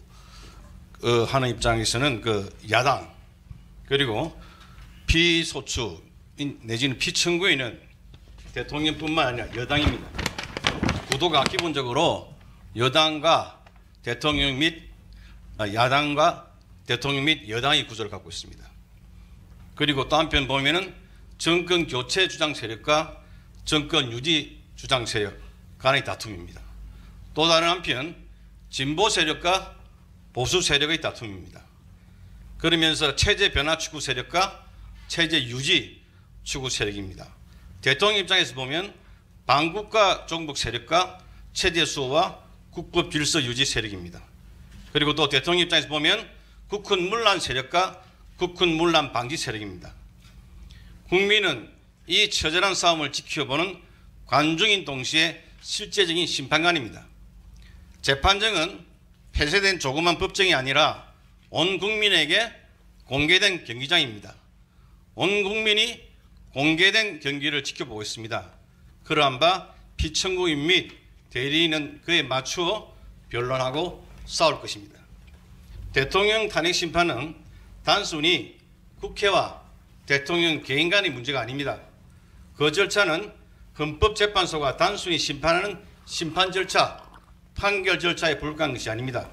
하는 입장에서는 야당, 그리고 피소추인 내지는 피청구인은 대통령뿐만 아니라 여당입니다. 구도가 기본적으로 여당과 대통령 및 야당과 대통령 및 여당의 구조를 갖고 있습니다. 그리고 또 한편 보면은 정권 교체 주장 세력과 정권 유지 주장 세력 간의 다툼입니다. 또 다른 한편 진보 세력과 보수 세력의 다툼입니다. 그러면서 체제 변화 추구 세력과 체제 유지 추구 세력입니다. 대통령 입장에서 보면 반국가 종북 세력과 체제 수호와 국법 질서 유지 세력입니다. 그리고 또 대통령 입장에서 보면 국군 문란 세력과 국군 문란 방지 세력입니다. 국민은 이 처절한 싸움을 지켜보는 관중인 동시에 실제적인 심판관입니다. 재판정은 폐쇄된 조그만 법정이 아니라 온 국민에게 공개된 경기장입니다. 온 국민이 공개된 경기를 지켜보고 있습니다. 그러한 바 피청구인 및 대리인은 그에 맞추어 변론하고 싸울 것입니다. 대통령 탄핵 심판은 단순히 국회와 대통령 개인 간의 문제가 아닙니다. 그 절차는 헌법재판소가 단순히 심판하는 심판 절차, 판결 절차에 불과한 것이 아닙니다.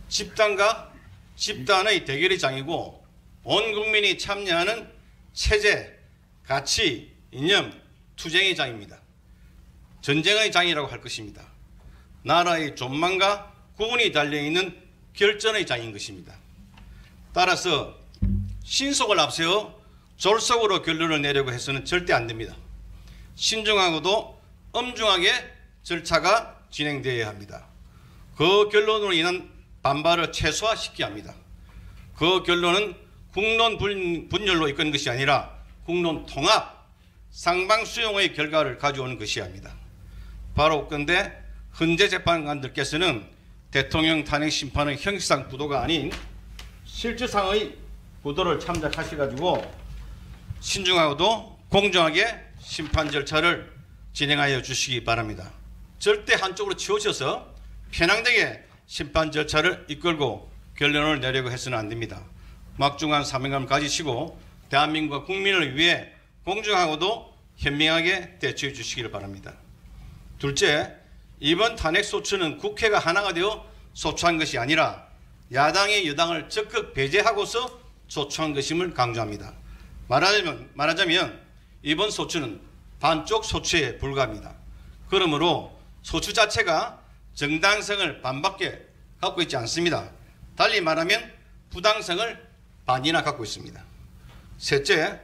집단과 집단의 대결의 장이고 온 국민이 참여하는 체제, 가치, 이념, 투쟁의 장입니다. 전쟁의 장이라고 할 것입니다. 나라의 존망과 구분이 달려있는 결전의 장인 것입니다. 따라서 신속을 앞세워 졸속으로 결론을 내려고 해서는 절대 안 됩니다. 신중하고도 엄중하게 절차가 진행되어야 합니다. 그 결론으로 인한 반발을 최소화시켜야 합니다. 그 결론은 국론 분열로 이끄는 것이 아니라 국론 통합, 상방수용의 결과를 가져오는 것이어야 합니다. 바로 그런데 헌재 재판관들께서는 대통령 탄핵 심판의 형식상 구도가 아닌 실질상의 구도를 참작하셔가지고 신중하고도 공정하게 심판 절차를 진행하여 주시기 바랍니다. 절대 한쪽으로 치우쳐서 편향되게 심판 절차를 이끌고 결론을 내려고 해서는 안 됩니다. 막중한 사명감을 가지시고 대한민국과 국민을 위해 공정하고도 현명하게 대처해 주시기를 바랍니다. 둘째, 이번 탄핵 소추는 국회가 하나가 되어 소추한 것이 아니라 야당이 여당을 적극 배제하고서 소추한 것임을 강조합니다. 말하자면 이번 소추는 반쪽 소추에 불과합니다. 그러므로 소추 자체가 정당성을 반밖에 갖고 있지 않습니다. 달리 말하면 부당성을 반이나 갖고 있습니다. 셋째,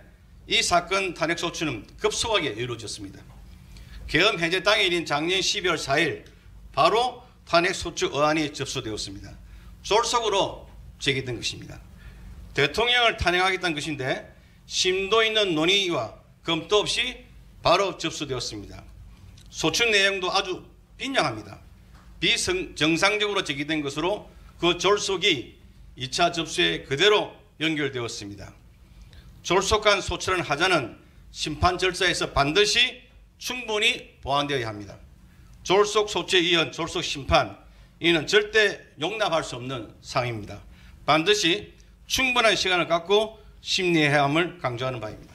이 사건 탄핵 소추는 급속하게 이루어졌습니다. 계엄 해제 당일인 작년 12월 4일 바로 탄핵 소추 어안이 접수되었습니다. 졸속으로 제기된 것입니다. 대통령을 탄핵하겠다는 것인데 심도 있는 논의와 검토 없이 바로 접수되었습니다. 소추 내용도 아주 빈약합니다. 비정상적으로 제기된 것으로 그 졸속이 2차 접수에 그대로 연결되었습니다. 졸속한 소추라는 하자는 심판 절차에서 반드시 충분히 보완되어야 합니다. 졸속 소추에 이은 졸속 심판, 이는 절대 용납할 수 없는 사항입니다. 반드시 충분한 시간을 갖고 심리해야 함을 강조하는 바입니다.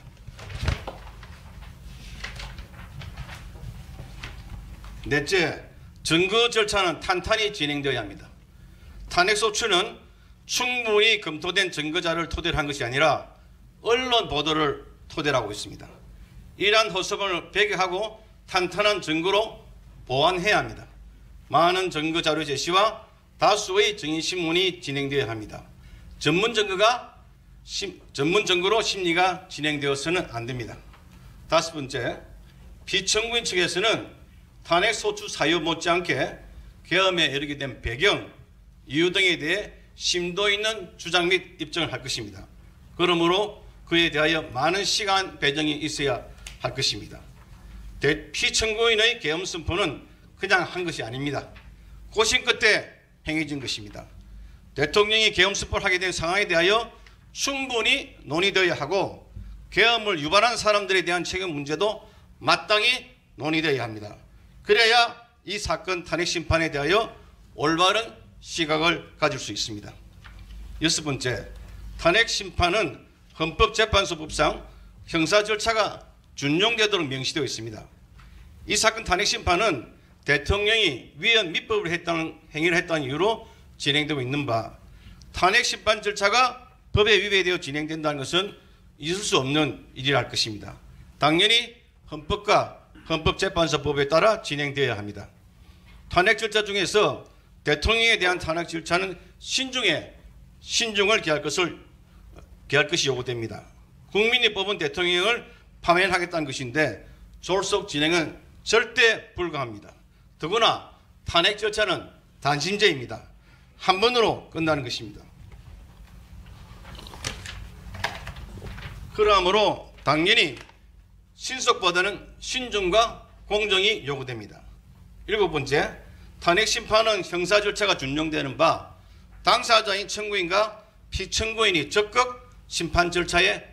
넷째, 증거 절차는 탄탄히 진행되어야 합니다. 탄핵 소추는 충분히 검토된 증거자를 토대로 한 것이 아니라 언론 보도를 토대로 하고 있습니다. 이러한 허수범을 배격하고 탄탄한 증거로 보완해야 합니다. 많은 증거 자료 제시와 다수의 증인신문이 진행되어야 합니다. 전문 증거로 심리가 진행되어서는 안 됩니다. 다섯 번째, 피청구인 측에서는 탄핵 소추 사유 못지않게 계엄에 이르게 된 배경, 이유 등에 대해 심도 있는 주장 및 입증을 할 것입니다. 그러므로 그에 대하여 많은 시간 배정이 있어야 할 것입니다. 피청구인의 계엄 선포는 그냥 한 것이 아닙니다. 고심 끝에 행해진 것입니다. 대통령이 계엄 선포를 하게 된 상황에 대하여 충분히 논의되어야 하고 계엄을 유발한 사람들에 대한 책임 문제도 마땅히 논의되어야 합니다. 그래야 이 사건 탄핵 심판에 대하여 올바른 시각을 가질 수 있습니다. 여섯 번째, 탄핵 심판은 헌법재판소법상 형사 절차가 준용되도록 명시되어 있습니다. 이 사건 탄핵 심판은 대통령이 위헌密법을 했다는 행위를 했다는 이유로 진행되고 있는 바, 탄핵 심판 절차가 법에 위배되어 진행된다는 것은 있을 수 없는 일이라 할 것입니다. 당연히 헌법과 헌법재판소법에 따라 진행되어야 합니다. 탄핵 절차 중에서 대통령에 대한 탄핵 절차는 신중을 기할 것이 요구됩니다. 국민이 뽑은 대통령을 파면하겠다는 것인데 졸속 진행은 절대 불가합니다. 더구나 탄핵 절차는 단심제입니다. 한 번으로 끝나는 것입니다. 그러므로 당연히 신속보다는 신중과 공정이 요구됩니다. 일곱 번째, 탄핵 심판은 형사 절차가 준용되는 바 당사자인 청구인과 피청구인이 적극 심판 절차에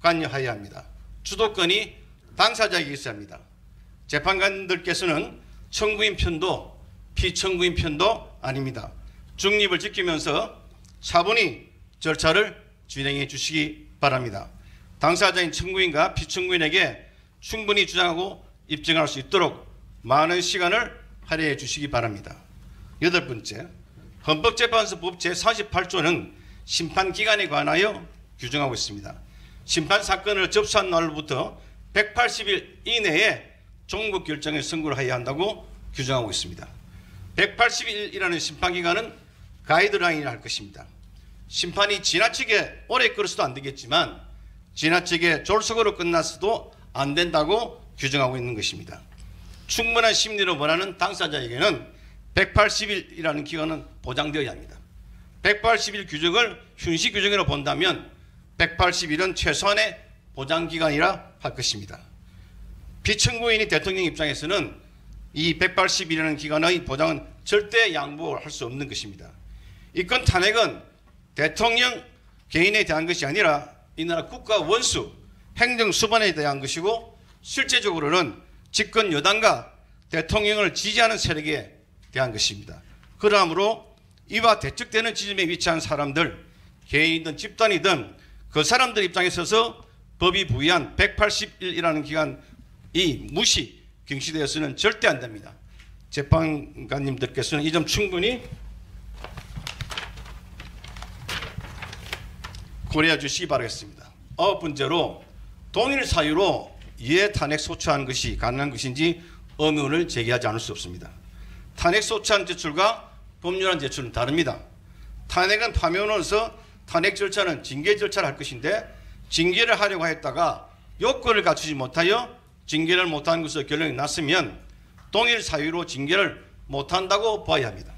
관여해야 합니다. 주도권이 당사자에게 있어야 합니다. 재판관들께서는 청구인 편도 피청구인 편도 아닙니다. 중립을 지키면서 차분히 절차를 진행해 주시기 바랍니다. 당사자인 청구인과 피청구인에게 충분히 주장하고 입증할 수 있도록 많은 시간을 할애해 주시기 바랍니다. 여덟 번째, 헌법재판소법 제48조는 심판 기간에 관하여 규정하고 있습니다. 심판 사건을 접수한 날로부터 180일 이내에 종국 결정에 선고를 해야 한다고 규정하고 있습니다. 180일이라는 심판 기간은 가이드라인이라 할 것입니다. 심판이 지나치게 오래 끌어서도 안 되겠지만 지나치게 졸속으로 끝났어도 안 된다고 규정하고 있는 것입니다. 충분한 심리를 원하는 당사자에게는 180일이라는 기간은 보장되어야 합니다. 180일 규정을 휴식 규정으로 본다면 180일은 최소한의 보장기간이라 할 것입니다. 피청구인이 대통령 입장에서는 이 180일이라는 기간의 보장은 절대 양보할 수 없는 것입니다. 이건 탄핵은 대통령 개인에 대한 것이 아니라 이 나라 국가 원수, 행정수반에 대한 것이고 실제적으로는 집권 여당과 대통령을 지지하는 세력에 대한 것입니다. 그러므로 이와 대척되는 지점에 위치한 사람들, 개인이든 집단이든 그 사람들 입장에 서서 법이 부여한 180일이라는 기간이 무시, 경시되어서는 절대 안 됩니다. 재판관님들께서는 이 점 충분히 고려해 주시기 바라겠습니다. 9번째로 동일 사유로 이해 탄핵 소추하는 것이 가능한 것인지 의문을 제기하지 않을 수 없습니다. 탄핵 소추안 제출과 법률안 제출은 다릅니다. 탄핵은 파면으로서 탄핵 절차는 징계 절차를 할 것인데 징계를 하려고 했다가 요건을 갖추지 못하여 징계를 못한 것으로 결론이 났으면 동일 사유로 징계를 못한다고 봐야 합니다.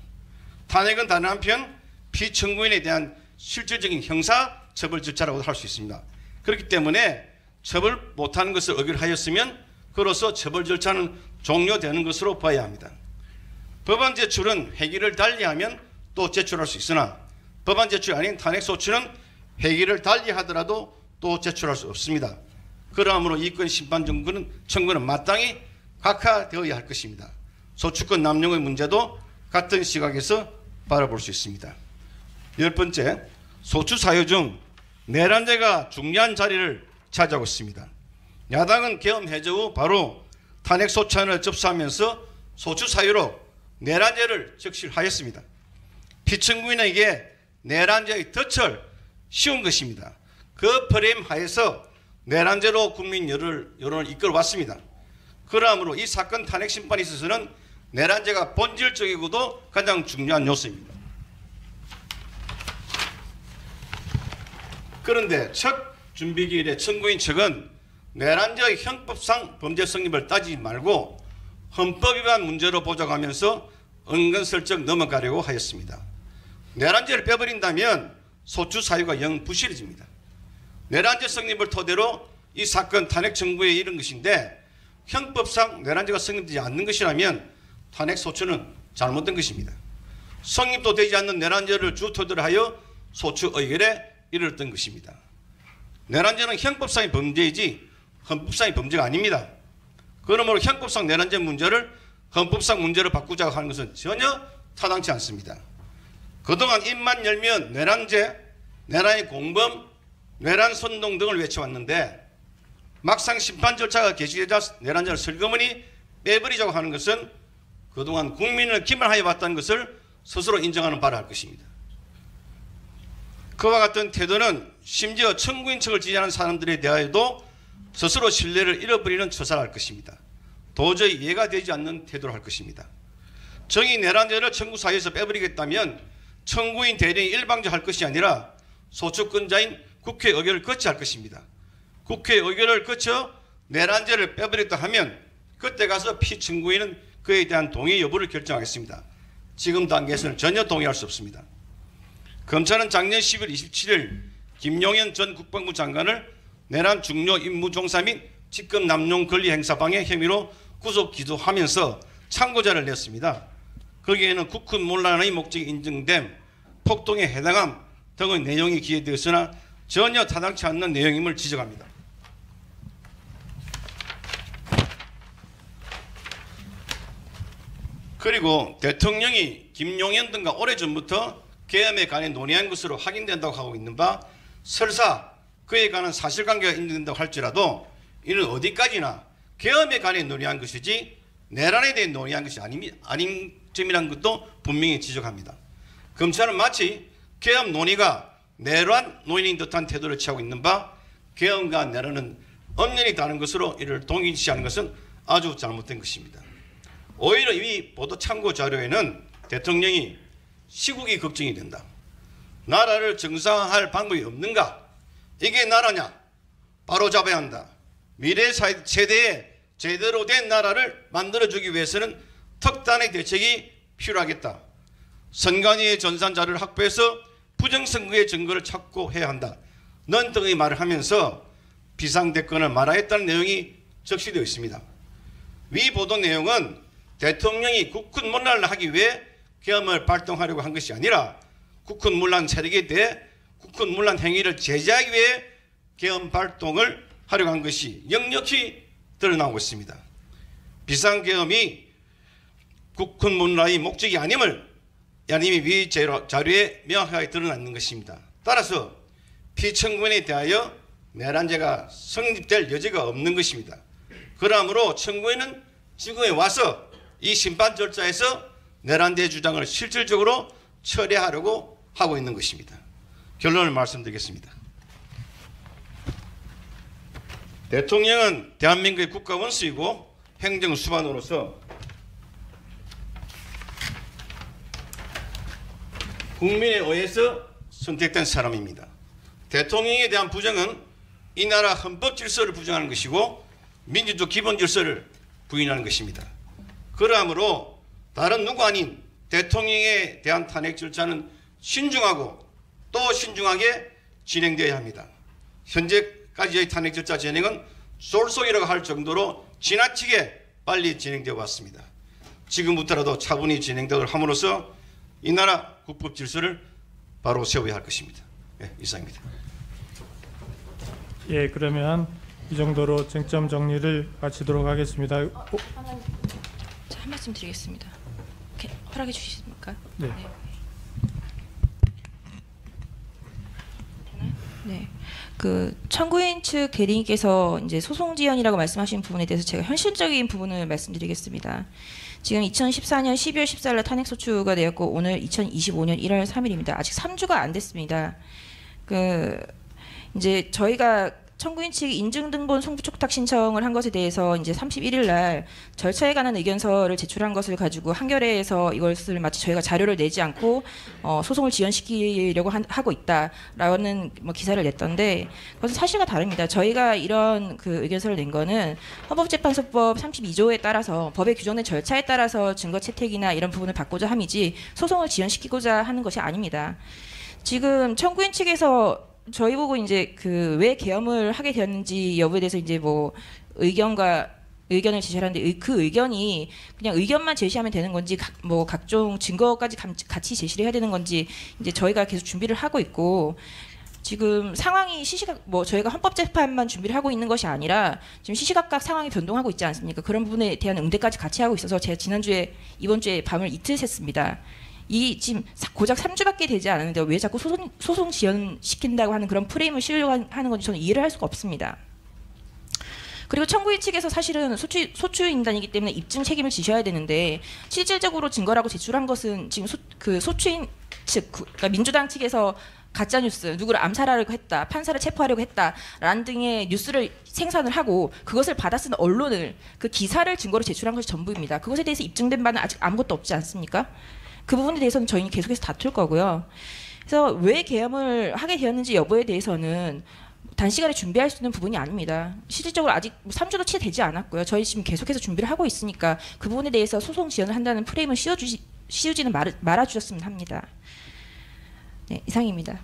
탄핵은 다른 한편 피청구인에 대한 실질적인 형사 처벌 절차라고 할 수 있습니다. 그렇기 때문에 처벌 못하는 것을 의결하였으면 그로써 처벌 절차는 종료되는 것으로 봐야 합니다. 법안 제출은 회기를 달리하면 또 제출할 수 있으나 법안 제출이 아닌 탄핵 소추는 회기를 달리하더라도 또 제출할 수 없습니다. 그러므로 이건 심판 청구는 마땅히 각하되어야 할 것입니다. 소추권 남용의 문제도 같은 시각에서 바라볼 수 있습니다. 10번째, 소추 사유 중 내란죄가 중요한 자리를 차지하고 있습니다. 야당은 계엄 해제 후 바로 탄핵 소추안을 접수하면서 소추 사유로 내란죄를 적시하였습니다. 피청구인에게 내란죄의 덫을 씌운 것입니다. 그 프레임 하에서 내란죄로 국민 여론을 이끌어왔습니다. 그러므로 이 사건 탄핵 심판에 있어서는 내란죄가 본질적이고도 가장 중요한 요소입니다. 그런데 첫 준비기일에 청구인 측은 내란죄의 형법상 범죄 성립을 따지지 말고 헌법 위반 문제로 보자하면서 은근슬쩍 넘어가려고 하였습니다. 내란죄를 빼버린다면 소추 사유가 영 부실해집니다. 내란죄 성립을 토대로 이 사건 탄핵 청구에 이른 것인데 형법상 내란죄가 성립되지 않는 것이라면 탄핵 소추는 잘못된 것입니다. 성립도 되지 않는 내란죄를 주 토대로 하여 소추 의결에 이르렀던 것입니다. 내란죄는 형법상의 범죄이지 헌법상의 범죄가 아닙니다. 그러므로 형법상 내란죄 문제를 헌법상 문제로 바꾸자고 하는 것은 전혀 타당치 않습니다. 그동안 입만 열면 내란죄, 내란의 공범, 내란 선동 등을 외쳐왔는데 막상 심판 절차가 개시되자 내란죄를 슬그머니 빼버리자고 하는 것은 그동안 국민을 기만하여 왔다는 것을 스스로 인정하는 바라 할 것입니다. 그와 같은 태도는 심지어 청구인 측을 지지하는 사람들에 대하여도 스스로 신뢰를 잃어버리는 처사를 할 것입니다. 도저히 이해가 되지 않는 태도를 할 것입니다. 정의 내란죄를 청구 사유에서 빼버리겠다면 청구인 대리인이 일방적할 것이 아니라 소추권자인 국회 의결을 거쳐야 할 것입니다. 국회 의결을 거쳐 내란죄를 빼버렸다 하면 그때 가서 피청구인은 그에 대한 동의 여부를 결정하겠습니다. 지금 단계에서는 전혀 동의할 수 없습니다. 검찰은 작년 10월 27일 김용현 전 국방부 장관을 내란 중요 임무 종사 및 직권 남용 권리 행사 방해 혐의로 구속 기소하면서 참고자를 냈습니다. 거기에는 국군 문란의 목적이 인정됨, 폭동에 해당함 등의 내용이 기재되었으나 전혀 타당치 않는 내용임을 지적합니다. 그리고 대통령이 김용현 등과 오래전부터 계엄에 관해 논의한 것으로 확인된다고 하고 있는 바 설사 그에 관한 사실관계가 인정된다고 할지라도 이는 어디까지나 계엄에 관해 논의한 것이지 내란에 대해 논의한 것이 아닌 점이라는 것도 분명히 지적합니다. 검찰은 마치 계엄 논의가 내란 노인인 듯한 태도를 취하고 있는 바 계엄과 내란은 엄연히 다른 것으로 이를 동일시하는 것은 아주 잘못된 것입니다. 오히려 이 보도 참고 자료에는 대통령이 시국이 걱정이 된다. 나라를 정상화할 방법이 없는가? 이게 나라냐? 바로 잡아야 한다. 미래 세대에 제대로 된 나라를 만들어주기 위해서는 특단의 대책이 필요하겠다. 선관위의 전산자료를 확보해서 부정선거의 증거를 찾고 해야 한다. 는 등의 말을 하면서 비상대권을 말하였다는 내용이 적시되어 있습니다. 위 보도 내용은 대통령이 국군문란을 하기 위해 계엄을 발동하려고 한 것이 아니라 국군문란 세력에 대해 국군문란 행위를 제재하기 위해 계엄 발동을 하려고 한 것이 역력히 드러나고 있습니다. 비상계엄이 국군문란의 목적이 아님을 야님이 위 자료에 명확하게 드러나는 것입니다. 따라서 피청구인에 대하여 내란죄가 성립될 여지가 없는 것입니다. 그러므로 청구인은 지금에 와서 이 심판 절차에서 내란죄 주장을 실질적으로 처리하려고 하고 있는 것입니다. 결론을 말씀드리겠습니다. 대통령은 대한민국의 국가원수이고 행정수반으로서 국민에 의해서 선택된 사람입니다. 대통령에 대한 부정은 이 나라 헌법 질서를 부정하는 것이고 민주적 기본 질서를 부인하는 것입니다. 그러므로 다른 누구 아닌 대통령에 대한 탄핵 절차는 신중하고 또 신중하게 진행되어야 합니다. 현재까지의 탄핵 절차 진행은 솔속이라고 할 정도로 지나치게 빨리 진행되어 왔습니다. 지금부터라도 차분히 진행되도록 함으로써 이 나라 국법 질서를 바로 세워야 할 것입니다. 네, 이상입니다. 예, 그러면 이 정도로 쟁점 정리를 마치도록 하겠습니다. 한 말씀 드리겠습니다. 허락해 주시겠습니까? 네. 네. 그 청구인 측 대리인께서 이제 소송 지연이라고 말씀하신 부분에 대해서 제가 현실적인 부분을 말씀드리겠습니다. 지금 2014년 12월 14일 탄핵 소추가 되었고 오늘 2025년 1월 3일입니다. 아직 3주가 안 됐습니다. 이제 저희가 청구인 측이 인증등본 송부촉탁 신청을 한 것에 대해서 이제 31일 날 절차에 관한 의견서를 제출한 것을 가지고 한겨레에서 이것을 마치 저희가 자료를 내지 않고 소송을 지연시키려고 하고 있다라는 기사를 냈던데 그것은 사실과 다릅니다. 저희가 이런 그 의견서를 낸 거는 헌법재판소법 32조에 따라서 법에 규정된 절차에 따라서 증거 채택이나 이런 부분을 받고자 함이지 소송을 지연시키고자 하는 것이 아닙니다. 지금 청구인 측에서 저희 보고 이제 그 왜 계엄을 하게 되었는지 여부에 대해서 이제 뭐 의견을 제시하는데 그 의견이 그냥 의견만 제시하면 되는 건지 뭐 각종 증거까지 같이 제시를 해야 되는 건지 이제 저희가 계속 준비를 하고 있고 지금 상황이 저희가 헌법재판만 준비를 하고 있는 것이 아니라 지금 시시각각 상황이 변동하고 있지 않습니까? 그런 부분에 대한 응대까지 같이 하고 있어서 제가 이번 주에 밤을 이틀 샜습니다. 이 지금 고작 3주밖에 되지 않았는데 왜 자꾸 소송 지연시킨다고 하는 그런 프레임을 씌우려고 하는 건지 저는 이해를 할 수가 없습니다. 그리고 청구인 측에서 사실은 소추인단이기 때문에 입증 책임을 지셔야 되는데 실질적으로 증거라고 제출한 것은 지금 소추인 측, 그러니까 민주당 측에서 가짜뉴스, 누구를 암살하려고 했다, 판사를 체포하려고 했다라는 등의 뉴스를 생산을 하고 그것을 받아 쓴 언론을 그 기사를 증거로 제출한 것이 전부입니다. 그것에 대해서 입증된 바는 아직 아무것도 없지 않습니까? 그 부분에 대해서는 저희는 계속해서 다툴 거고요. 그래서 왜 계엄을 하게 되었는지 여부에 대해서는 단시간에 준비할 수 있는 부분이 아닙니다. 실질적으로 아직 3주도 채 되지 않았고요. 저희 지금 계속해서 준비를 하고 있으니까 그 부분에 대해서 소송 지연을 한다는 프레임을 씌우지는 말아주셨으면 합니다. 네, 이상입니다.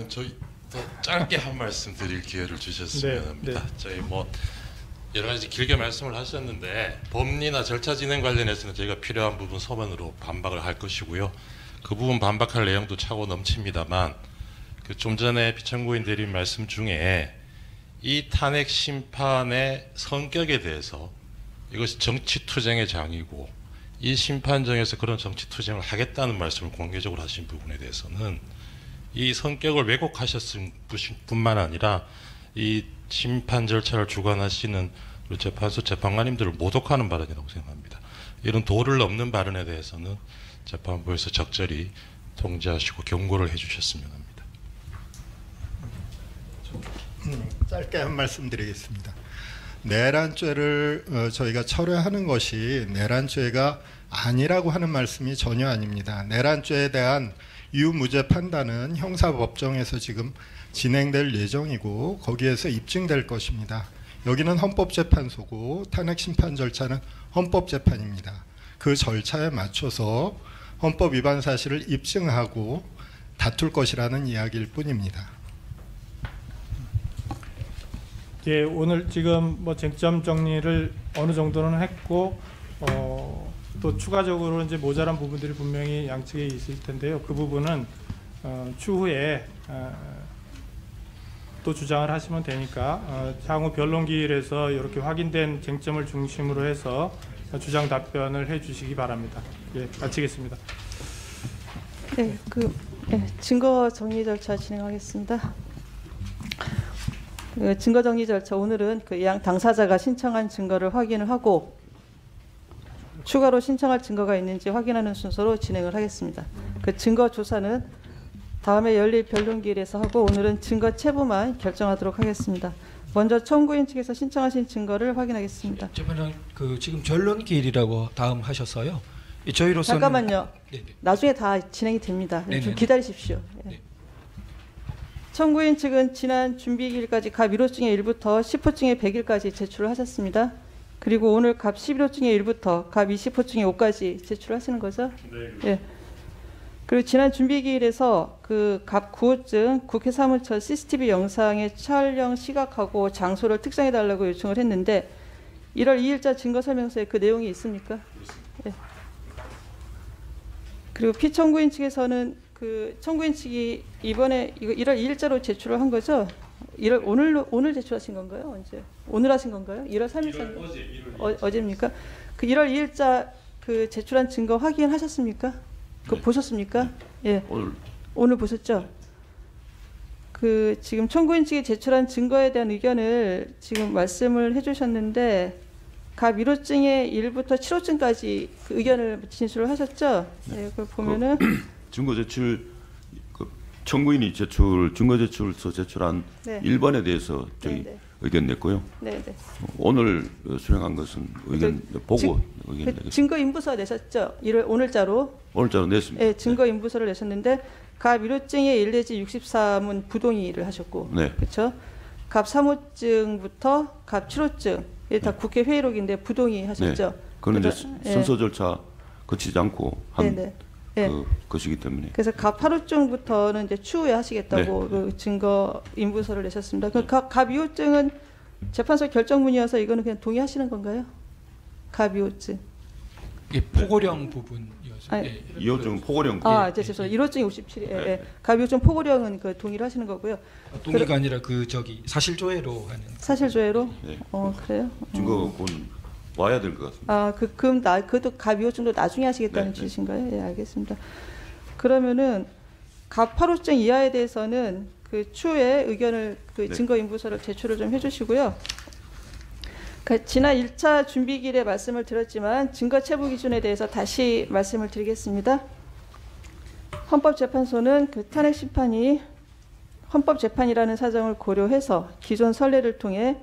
저희 더 짧게 한 말씀 드릴 기회를 주셨으면 합니다. 네. 저희 뭐 여러 가지 길게 말씀을 하셨는데 법리나 절차 진행 관련해서는 저희가 필요한 부분 서면으로 반박을 할 것이고요. 그 부분 반박할 내용도 차고 넘칩니다만 좀 전에 비청구인 대리인 말씀 중에 이 탄핵 심판의 성격에 대해서 이것이 정치투쟁의 장이고 이 심판정에서 그런 정치투쟁을 하겠다는 말씀을 공개적으로 하신 부분에 대해서는 이 성격을 왜곡하셨을 뿐만 아니라 이 심판 절차를 주관하시는 우리 재판소 재판관님들을 모독하는 발언이라고 생각합니다. 이런 도를 넘는 발언에 대해서는 재판부에서 적절히 통지하시고 경고를 해주셨으면 합니다. 짧게 한 말씀 드리겠습니다. 내란죄를 저희가 철회하는 것이 내란죄가 아니라고 하는 말씀이 전혀 아닙니다. 내란죄에 대한 유무죄 판단은 형사법정에서 지금 진행될 예정이고 거기에서 입증될 것입니다. 여기는 헌법재판소고 탄핵 심판 절차는 헌법재판입니다. 그 절차에 맞춰서 헌법 위반 사실을 입증하고 다툴 것이라는 이야기일 뿐입니다. 예, 오늘 지금 뭐 쟁점 정리를 어느 정도는 했고 또 추가적으로 이제 모자란 부분들이 분명히 양측에 있을 텐데요. 그 부분은 추후에 또 주장을 하시면 되니까 향후 변론기일에서 이렇게 확인된 쟁점을 중심으로 해서 주장 답변을 해주시기 바랍니다. 예, 마치겠습니다. 네, 증거 정리 절차 진행하겠습니다. 증거 정리 절차 오늘은 그 양 당사자가 신청한 증거를 확인을 하고 추가로 신청할 증거가 있는지 확인하는 순서로 진행을 하겠습니다. 그 증거 조사는 다음에 열릴 변론기일에서 하고 오늘은 증거 체부만 결정하도록 하겠습니다. 먼저 청구인 측에서 신청하신 증거를 확인하겠습니다. 그러면 그 지금 변론기일이라고 다음 하셔서요. 저희로서는 잠깐만요. 네네. 나중에 다 진행이 됩니다. 좀 네네네. 기다리십시오. 예. 네. 청구인 측은 지난 준비기일까지 갑 1호 중에 1부터 10호 중에 100일까지 제출을 하셨습니다. 그리고 오늘 갑 11호 중에 1부터 갑 20호 중에 5까지 제출하시는 거죠? 네. 예. 그리고 지난 준비기일에서 그 갑 9호증 국회 사무처 CCTV 영상의 촬영 시각하고 장소를 특정해달라고 요청을 했는데 1월 2일자 증거설명서에 그 내용이 있습니까? 예. 그리고 피청구인 측에서는 그 청구인 측이 이번에 이거 1월 2일자로 제출을 한 거죠? 오늘 제출하신 건가요? 언제? 오늘 하신 건가요? 1월 3일자 어제입니까? 그 1월 2일자 그 제출한 증거 확인하셨습니까? 그 네. 보셨습니까? 예. 오늘 오늘 보셨죠? 그 지금 청구인 측이 제출한 증거에 대한 의견을 지금 말씀을 해주셨는데 갑 1호증의 1부터 7호증까지 그 의견을 진술을 하셨죠? 네, 그걸 보면은 증거 제출 청구인이 증거 제출서 제출한 네. 1번에 대해서 저희 네. 의견 냈고요. 네, 네. 오늘 수령한 것은 의견 보고 의견 내겠습니다. 증거 인부서 내셨죠? 오늘자로. 오늘자로 냈습니다. 네, 증거 인부서를 내셨는데 갑 1호증의 1 내지 63은 부동의를 하셨고, 네. 그렇죠? 갑 3호증부터 갑 7호증 이게 다 국회 회의록인데 부동의 하셨죠? 그는 이제 예. 순서 절차 거치지 않고 한 네네. 예. 것이기 때문에. 그래서 갑 8호증부터는 이제 추후에 하시겠다고 그 증거 인부서를 내셨습니다. 그 갑 2호증은 재판소 결정문이어서 이거는 그냥 동의하시는 건가요? 갑 2호증. 이게 포고령 부분이어서. 아니, 예. 2호증은 포고령. 아, 이제 죄송해요. 1호증이 57이. 예, 예. 갑 2호증 포고령은 그 동의를 하시는 거고요. 동의가 아니라 그 저기 사실조회로 하는. 사실조회로? 네. 그래요? 증거는 와야 될 것 같습니다. 아, 그럼 그것도 갑 2호증도 나중에 하시겠다는 네, 뜻인가요? 예, 알겠습니다. 그러면은 갑 8호증 이하에 대해서는 그 추후에 의견을 그 네. 증거 인부서를 제출을 좀 해주시고요. 지난 1차 준비기일에 말씀을 드렸지만 증거 체부 기준에 대해서 다시 말씀을 드리겠습니다. 헌법재판소는 그 탄핵 심판이 헌법재판이라는 사정을 고려해서 기존 선례를 통해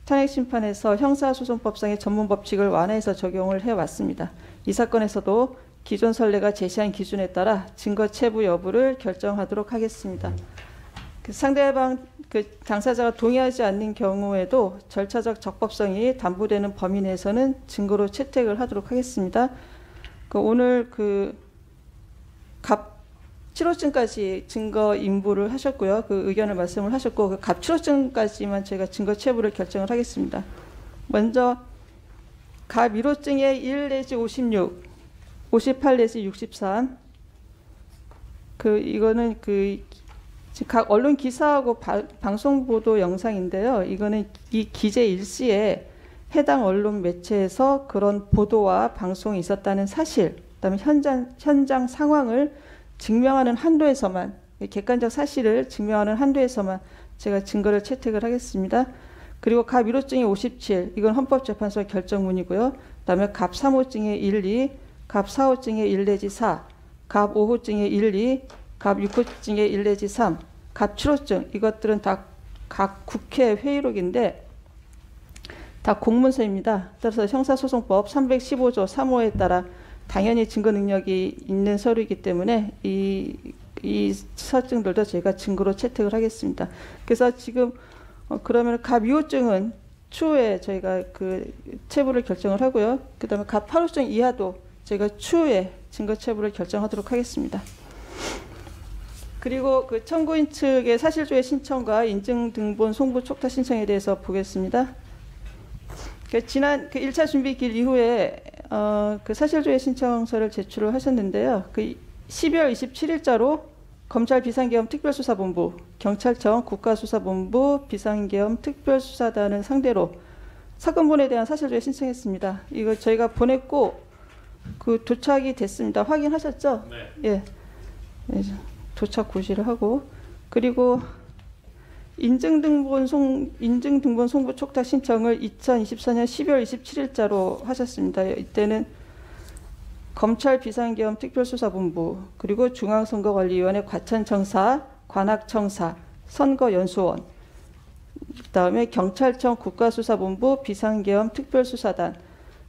탄핵 심판에서 형사소송법상의 전문 법칙을 완화해서 적용을 해왔습니다. 이 사건에서도 기존 선례가 제시한 기준에 따라 증거 체부 여부를 결정하도록 하겠습니다. 그 상대방 그 당사자가 동의하지 않는 경우에도 절차적 적법성이 담보되는 범위 내에서는 증거로 채택을 하도록 하겠습니다. 오늘 갑 7호증까지 증거 인부를 하셨고요. 그 의견을 말씀을 하셨고 그 갑 7호증까지만 저희가 증거 체부를 결정을 하겠습니다. 먼저 갑 1호증의 1 내지 56, 58 내지 63. 이거는 각 언론 기사하고 방송 보도 영상인데요. 이거는 이 기재 일시에 해당 언론 매체에서 그런 보도와 방송이 있었다는 사실, 그다음에 현장 상황을 증명하는 한도에서만, 객관적 사실을 증명하는 한도에서만 제가 증거를 채택을 하겠습니다. 그리고 갑 1호증의 57, 이건 헌법재판소 결정문이고요. 그다음에 갑 3호증의 1, 2, 갑 4호증의 1 내지 4, 갑 5호증의 1, 2, 갑 6호증의 1 내지 3, 갑 7호증 이것들은 다 각 국회 회의록인데 다 공문서입니다. 따라서 형사소송법 315조 3호에 따라 당연히 증거 능력이 있는 서류이기 때문에 이 서증들도 제가 증거로 채택을 하겠습니다. 그래서 지금 그러면 갑 2호증은 추후에 저희가 그 체부를 결정을 하고요. 그다음에 갑 8호증 이하도 저희가 추후에 증거 체부를 결정하도록 하겠습니다. 그리고 그 청구인 측의 사실조회 신청과 인증 등본 송부 촉탁 신청에 대해서 보겠습니다. 지난 그 1차 준비 기일 이후에 그 사실조회 신청서를 제출을 하셨는데요. 그 12월 27일자로 검찰 비상계엄 특별수사본부, 경찰청 국가수사본부 비상계엄 특별수사단을 상대로 사건본에 대한 사실조회 신청했습니다. 이거 저희가 보냈고 그 도착이 됐습니다. 확인하셨죠? 네. 예. 네, 도착 고시를 하고 그리고 인증등본 송부 촉탁 신청을 2024년 12월 27일자로 하셨습니다. 이때는 검찰 비상계엄 특별수사본부 그리고 중앙선거관리위원회 과천청사, 관악청사, 선거연수원 그다음에 경찰청 국가수사본부 비상계엄 특별수사단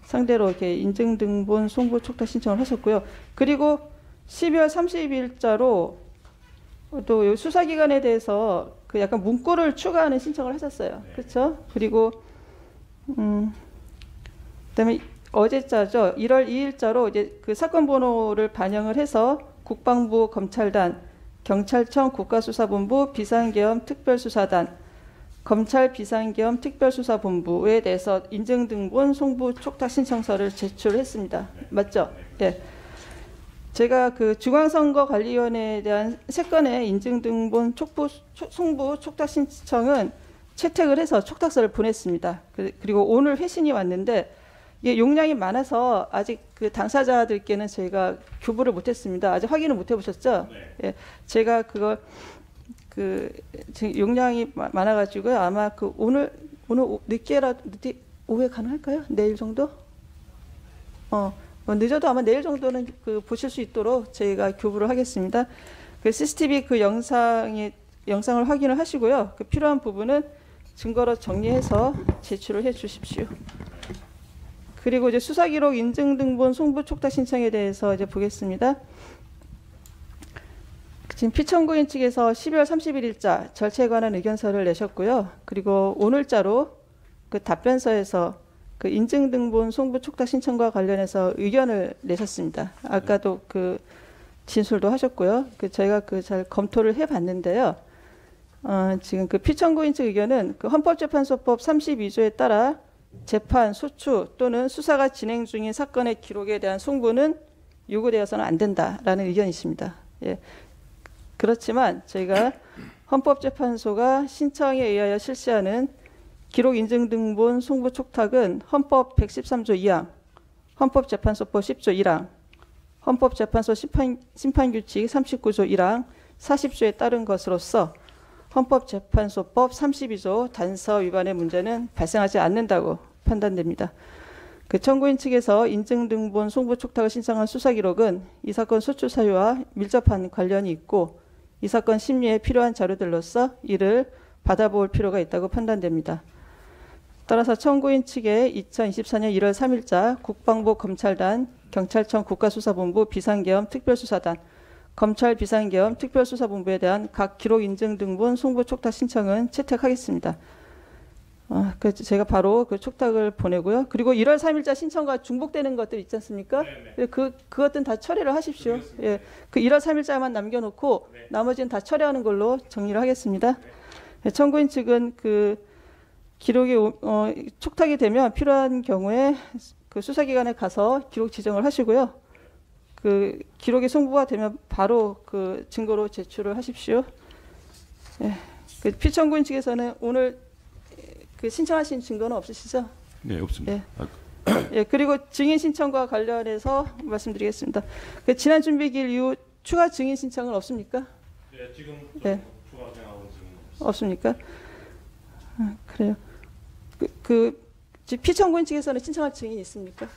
상대로 이렇게 인증등본 송부 촉탁 신청을 하셨고요. 그리고 12월 30일자로 또 수사기관에 대해서 그 약간 문구를 추가하는 신청을 하셨어요. 네. 그렇죠? 그리고 그다음에 어제자죠. 1월 2일자로 이제 그 사건 번호를 반영을 해서 국방부 검찰단, 경찰청 국가수사본부 비상계엄 특별수사단, 검찰 비상계엄 특별수사본부에 대해서 인증등본 송부 촉탁 신청서를 제출했습니다. 맞죠? 네. 제가 그 중앙선거관리위원회에 대한 3건의 인증등본 송부 촉탁 신청은 채택을 해서 촉탁서를 보냈습니다. 그리고 오늘 회신이 왔는데 이게 용량이 많아서 아직 그 당사자들께는 저희가 교부를 못했습니다. 아직 확인을 못 해보셨죠? 네. 예, 제가 그걸 그 용량이 많아가지고 아마 그 오늘 늦게 오후에 가능할까요? 내일 정도? 늦어도 아마 내일 정도는 그 보실 수 있도록 저희가 교부를 하겠습니다. 그 CCTV 그 영상을 확인을 하시고요. 그 필요한 부분은 증거로 정리해서 제출을 해 주십시오. 그리고 이제 수사기록 인증등본 송부 촉탁 신청에 대해서 이제 보겠습니다. 지금 피청구인 측에서 12월 31일자 절차에 관한 의견서를 내셨고요. 그리고 오늘자로 그 답변서에서 그 인증등본 송부 촉탁 신청과 관련해서 의견을 내셨습니다. 아까도 그 진술도 하셨고요. 그 저희가 그 잘 검토를 해봤는데요. 지금 그 피청구인 측 의견은 그 헌법재판소법 32조에 따라 재판, 소추 또는 수사가 진행 중인 사건의 기록에 대한 송부는 요구되어서는 안 된다라는 의견이십니다. 예. 그렇지만 저희가 헌법재판소가 신청에 의하여 실시하는 기록 인증등본 송부 촉탁은 헌법 113조 2항, 헌법재판소법 10조 1항, 헌법재판소 심판규칙 39조 1항, 40조에 따른 것으로서 헌법재판소법 32조 단서 위반의 문제는 발생하지 않는다고 판단됩니다. 그 청구인 측에서 인증등본 송부 촉탁을 신청한 수사기록은 이 사건 소추 사유와 밀접한 관련이 있고 이 사건 심리에 필요한 자료들로서 이를 받아볼 필요가 있다고 판단됩니다. 따라서 청구인 측의 2024년 1월 3일자 국방부 검찰단, 경찰청 국가수사본부 비상계엄 특별수사단, 검찰 비상계엄 특별수사본부에 대한 각 기록 인증등본 송부 촉탁 신청은 채택하겠습니다. 그래서 제가 바로 그 촉탁을 보내고요. 그리고 1월 3일자 신청과 중복되는 것들 있지 않습니까? 그것들은 다 처리를 하십시오. 예, 그 1월 3일자만 남겨놓고 나머지는 다 처리하는 걸로 정리를 하겠습니다. 예, 청구인 측은 그 기록이 촉탁이 되면 필요한 경우에 그 수사기관에 가서 기록 지정을 하시고요. 그 기록이 송부가 되면 바로 그 증거로 제출을 하십시오. 예, 그 피청구인 측에서는 오늘 그 신청하신 증거는 없으시죠? 네, 없습니다. 예. 예, 그리고 증인 신청과 관련해서 말씀드리겠습니다. 그 지난 준비기일 이후 추가 증인 신청은 없습니까? 네, 지금 예. 추가 생각하는 증인 없습니까? 그래요. 피청구인 측에서는 신청할 증인이 있습니까?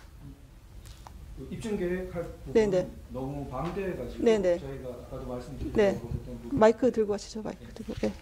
입증 계획할 부분 네네. 너무 방대해가지고 네네. 저희가 아까도 말씀드렸던 네. 부분 마이크 들고 가시죠. 마이크 들고. 네.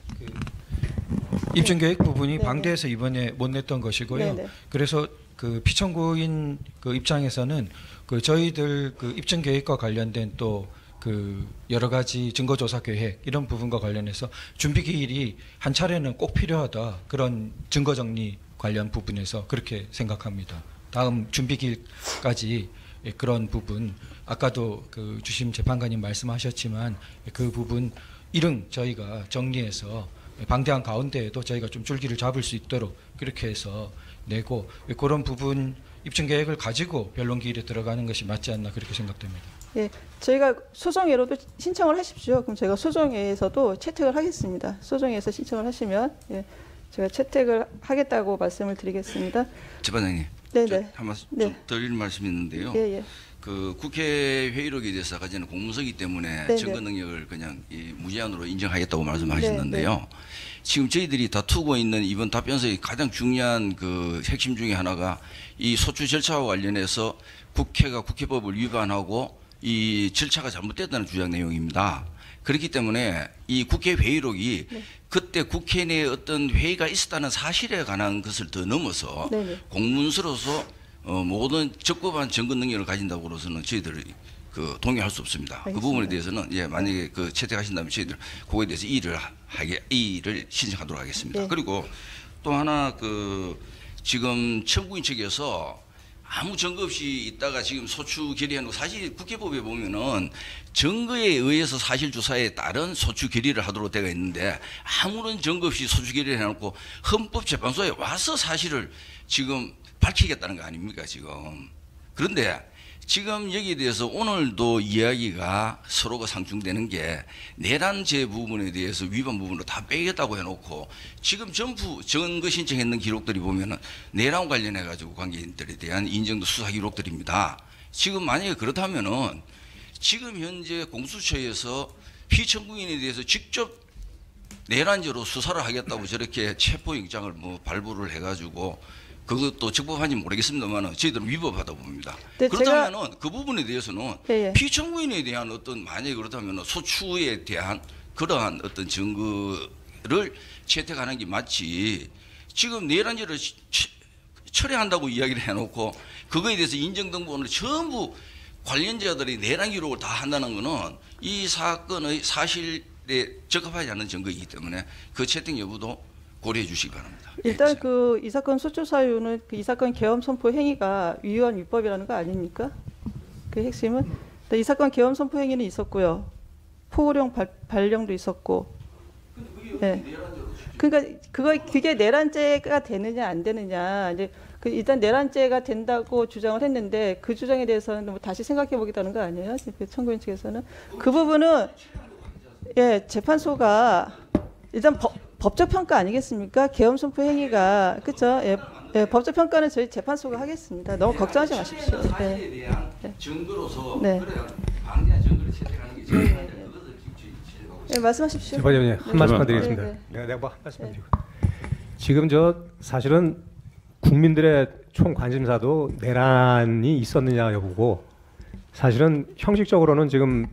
입증 계획 부분이 네네. 방대해서 이번에 못 냈던 것이고요. 네네. 그래서 그 피청구인 그 입장에서는 그 저희들 그 입증 계획과 관련된 또 그 여러 가지 증거 조사 계획 이런 부분과 관련해서 준비 기일이 한 차례는 꼭 필요하다 그런 증거 정리 관련 부분에서 그렇게 생각합니다. 다음 준비 기일까지 그런 부분 아까도 그 주심 재판관님 말씀하셨지만 그 부분 일응 저희가 정리해서 방대한 가운데에도 저희가 좀 줄기를 잡을 수 있도록 그렇게 해서 내고 그런 부분 입증 계획을 가지고 변론 기일에 들어가는 것이 맞지 않나 그렇게 생각됩니다. 예, 저희가 소정회로도 신청을 하십시오. 그럼 제가 소정회에서도 채택을 하겠습니다. 소정회에서 신청을 하시면 예, 제가 채택을 하겠다고 말씀을 드리겠습니다. 재판장님, 네네. 한 말씀 네. 좀 드릴 말씀이 있는데요. 예, 예. 그 국회 회의록에 대해서 아까 전에 공문서기 때문에 네네. 증거 능력을 그냥 무제한으로 인정하겠다고 말씀하셨는데요. 지금 저희들이 다투고 있는 이번 답변서의 가장 중요한 그 핵심 중에 하나가 이 소추 절차와 관련해서 국회가 국회법을 위반하고 이 절차가 잘못됐다는 주장 내용입니다. 그렇기 때문에 이 국회 회의록이 그때 국회 내에 어떤 회의가 있었다는 사실에 관한 것을 더 넘어서 공문서로서 모든 적법한 증거 능력을 가진다고로서는 저희들이 그 동의할 수 없습니다. 알겠습니다. 그 부분에 대해서는 예 만약에 그 채택하신다면 저희들 그거에 대해서 이의를 신청하도록 하겠습니다. 네. 그리고 또 하나 그 지금 청구인 측에서 아무 증거 없이 있다가 지금 소추 결의하는 거 사실 국회법에 보면은 증거에 의해서 사실 조사에 따른 소추 결의를 하도록 되어 있는데 아무런 증거 없이 소추 결의를 해놓고 헌법재판소에 와서 사실을 지금 밝히겠다는 거 아닙니까 지금. 그런데 지금 여기에 대해서 오늘도 이야기가 서로가 상충되는 게 내란죄 부분에 대해서 위반 부분으로 다 빼겠다고 해놓고 지금 전부 증거 신청했는 기록들이 보면은 내란 관련해 가지고 관계인들에 대한 인정도 수사 기록들입니다. 지금 만약에 그렇다면은 지금 현재 공수처에서 피청구인에 대해서 직접 내란죄로 수사를 하겠다고 저렇게 체포영장을 뭐 발부를 해가지고 그것도 적법한지 모르겠습니다만 저희들은 위법하다 봅니다. 그렇다면 그 부분에 대해서는 피청구인에 대한 어떤 만약에 그렇다면 소추에 대한 그러한 어떤 증거를 채택하는 게 맞지 지금 내란죄를 철회한다고 이야기를 해놓고 그거에 대해서 인정등본을 전부 관련자들이 내란 기록을 다 한다는 것은 이 사건의 사실에 적합하지 않은 증거이기 때문에 그 채택 여부도 고려해 주시기 바랍니다. 일단 그 이 사건 소추 사유는 그 이 사건 계엄 선포 행위가 위헌 위법이라는 거 아닙니까? 그 핵심은 이 사건 계엄 선포 행위는 있었고요. 포고령 발령도 있었고. 네. 그러니까 그게 내란죄가 되느냐 안 되느냐 이제 그 일단 내란죄가 된다고 주장을 했는데 그 주장에 대해서는 뭐 다시 생각해 보겠다는 거 아니에요? 그 청구인 측에서는 그 부분은 예 재판소가 일단 법적 평가 아니겠습니까? 계엄 선포 행위가 그렇죠? 예, 법적 평가는 저희 재판소가 하겠습니다. 너무 걱정하지 마십시오. 사실에 대한 증거로서 그래야 방대한 증거를 채택하는 게 제일 네, 말씀하십시오. 재판장님 한 말씀만 드리겠습니다. 내가 뭐 한 말씀만 드리고 지금 저 사실은 국민들의 총 관심사도 내란이 있었느냐 여부고 사실은 형식적으로는 지금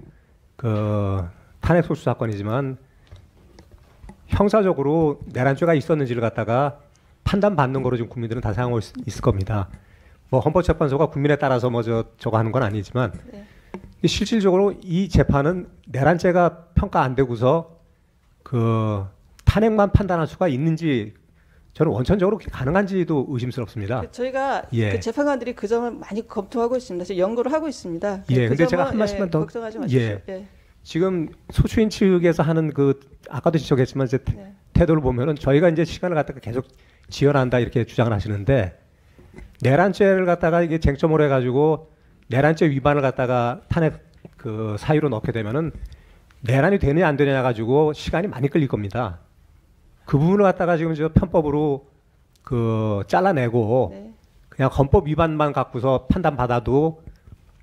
그 탄핵 소추 사건이지만 형사적으로 내란죄가 있었는지를 갖다가 판단받는 거로 지금 국민들은 다 생각하고 있을 겁니다. 뭐 헌법재판소가 국민에 따라서 뭐 저거 하는 건 아니지만 실질적으로 이 재판은 내란죄가 평가 안 되고서 그 탄핵만 판단할 수가 있는지 저는 원천적으로 가능한지도 의심스럽습니다. 저희가 그 재판관들이 그 점을 많이 검토하고 있습니다. 지금 연구를 하고 있습니다. 근데 제가 한 말씀만 더 걱정하지 마십시오. 지금 소추인 측에서 하는 그 아까도 지적했지만 이제 태도를 보면은 저희가 이제 시간을 갖다가 계속 지연한다 이렇게 주장을 하시는데 내란죄를 갖다가 이게 쟁점으로 해가지고 내란죄 위반을 갖다가 탄핵 그 사유로 넣게 되면은 내란이 되느냐 안 되느냐 가지고 시간이 많이 끌릴 겁니다. 그 부분을 갖다가 지금 저 편법으로 그 잘라내고 그냥 헌법 위반만 갖고서 판단 받아도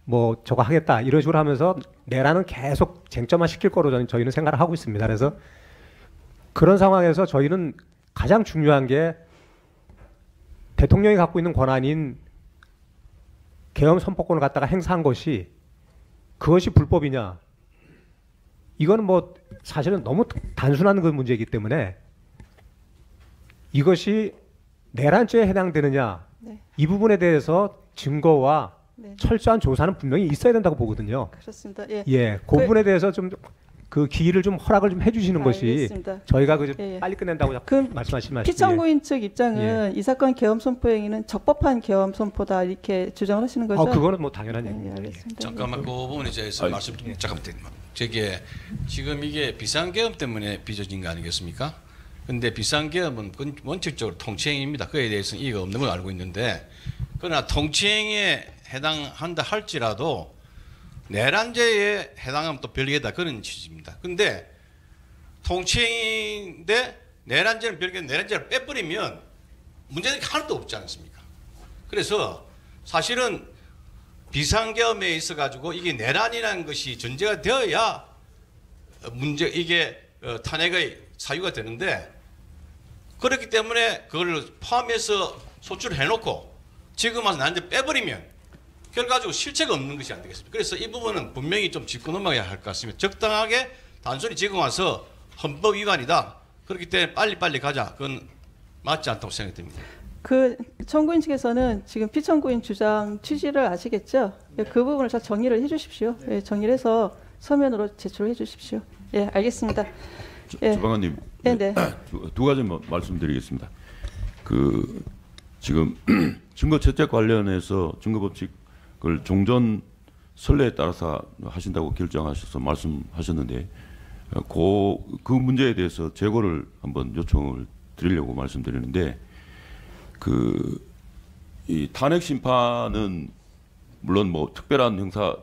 뭐 저거 하겠다 이런 식으로 하면서 내란은 계속 쟁점화 시킬 거로 저희는 생각을 하고 있습니다. 그래서 그런 상황에서 저희는 가장 중요한 게 대통령이 갖고 있는 권한인 계엄 선포권을 갖다가 행사한 것이 그것이 불법이냐? 이거는 뭐 사실은 너무 단순한 그 문제이기 때문에 이것이 내란죄에 해당되느냐? 네. 이 부분에 대해서 증거와 네. 철저한 조사는 분명히 있어야 된다고 보거든요. 그렇습니다. 예. 예, 그 부분에 대해서 좀 그 기회를 좀 허락을 좀 해주시는 것이 알겠습니다. 저희가 그 예, 예. 빨리 끝낸다고 자꾸 그 말씀하시면 피청구인 측 입장은 이 사건 계엄 선포 행위는 적법한 계엄 선포다 이렇게 주장을 하시는 거죠? 그거는 뭐 당연한 예, 얘기입니다. 알겠습니다. 잠깐만 그 부분에 대해서 말씀 잠깐만 저게 지금 이게 비상계엄 때문에 빚어진 거 아니겠습니까? 근데 비상계엄은 원칙적으로 통치행위입니다. 그에 대해서는 이의가 없는 걸 알고 있는데 그러나 통치행위에 해당한다 할지라도 내란죄에 해당하면 또 별개다 그런 취지입니다. 근데 통치행위인데 내란죄는 별개 내란죄를 빼버리면 문제는 하나도 없지 않습니까? 그래서 사실은 비상계엄에 있어 가지고 이게 내란이라는 것이 전제가 되어야 이게 탄핵의 사유가 되는데 그렇기 때문에 그걸 포함해서 소출을 해놓고 지금 와서 나한테 빼버리면 결과적으로 실체가 없는 것이 안 되겠습니까? 그래서 이 부분은 분명히 좀 짚고 넘어가야 할 것 같습니다. 적당하게 단순히 지금 와서 헌법 위반이다. 그렇기 때문에 빨리빨리 가자. 그건 맞지 않다고 생각됩니다. 그 청구인 측에서는 지금 피청구인 주장 취지를 아시겠죠? 예, 그 부분을 잘 정리를 해주십시오. 예, 정리를 해서 서면으로 제출해 주십시오. 예, 알겠습니다. 예. 주방관님, 네. 두 가지 말씀드리겠습니다. 그 지금 증거 채택 관련해서 증거법칙을 종전 선례에 따라서 하신다고 결정하셔서 말씀하셨는데 그 문제에 대해서 재고를 한번 요청을 드리려고 말씀드리는데 이 탄핵 심판은 물론 뭐 특별한 형사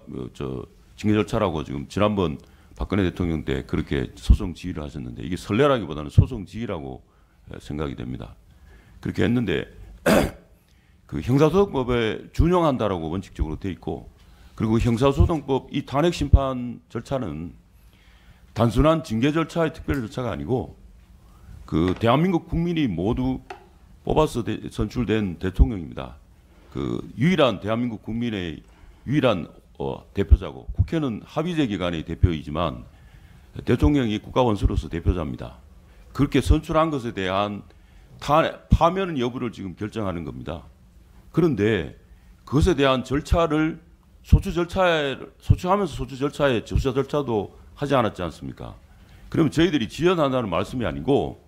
징계 절차라고 지금 지난번 박근혜 대통령 때 그렇게 소송 지휘를 하셨는데 이게 선례라기보다는 소송 지휘라고 생각이 됩니다. 그렇게 했는데 그 형사소송법에 준용한다라고 원칙적으로 돼 있고 그리고 형사소송법 이 탄핵 심판 절차는 단순한 징계 절차의 특별 절차가 아니고 그 대한민국 국민이 모두 뽑아서 선출된 대통령입니다. 그 유일한 대한민국 국민의 유일한 대표자고 국회는 합의제 기관의 대표이지만 대통령이 국가원수로서 대표자입니다. 그렇게 선출한 것에 대한 파면 여부를 지금 결정하는 겁니다. 그런데 그것에 대한 절차를 소추하면서 소추 절차에 조사 절차도 하지 않았지 않습니까? 그러면 저희들이 지연한다는 말씀이 아니고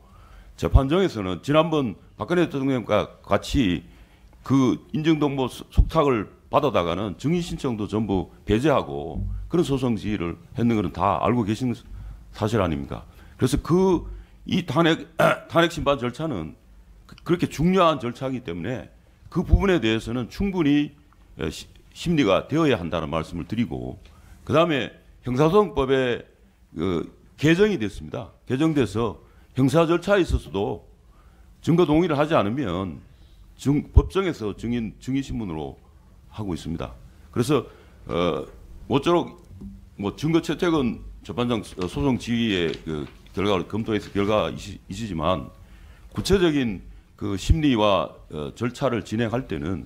재판정에서는 지난번 박근혜 대통령과 같이 그 인정동보 속탁을 받아다가는 증인 신청도 전부 배제하고 그런 소송 지휘를 했는 것은 다 알고 계신 사실 아닙니까? 그래서 이 탄핵 심판 절차는 그렇게 중요한 절차이기 때문에 그 부분에 대해서는 충분히 심리가 되어야 한다는 말씀을 드리고 그 다음에 형사소송법에 개정이 됐습니다. 개정돼서 형사 절차에 있어서도 증거 동의를 하지 않으면 법정에서 증인 신문으로 하고 있습니다. 그래서 모쪼록 뭐 증거 채택은 재판장 소송 지휘의 그 결과를 검토해서 결과이시지만 구체적인 그 심리와 절차를 진행할 때는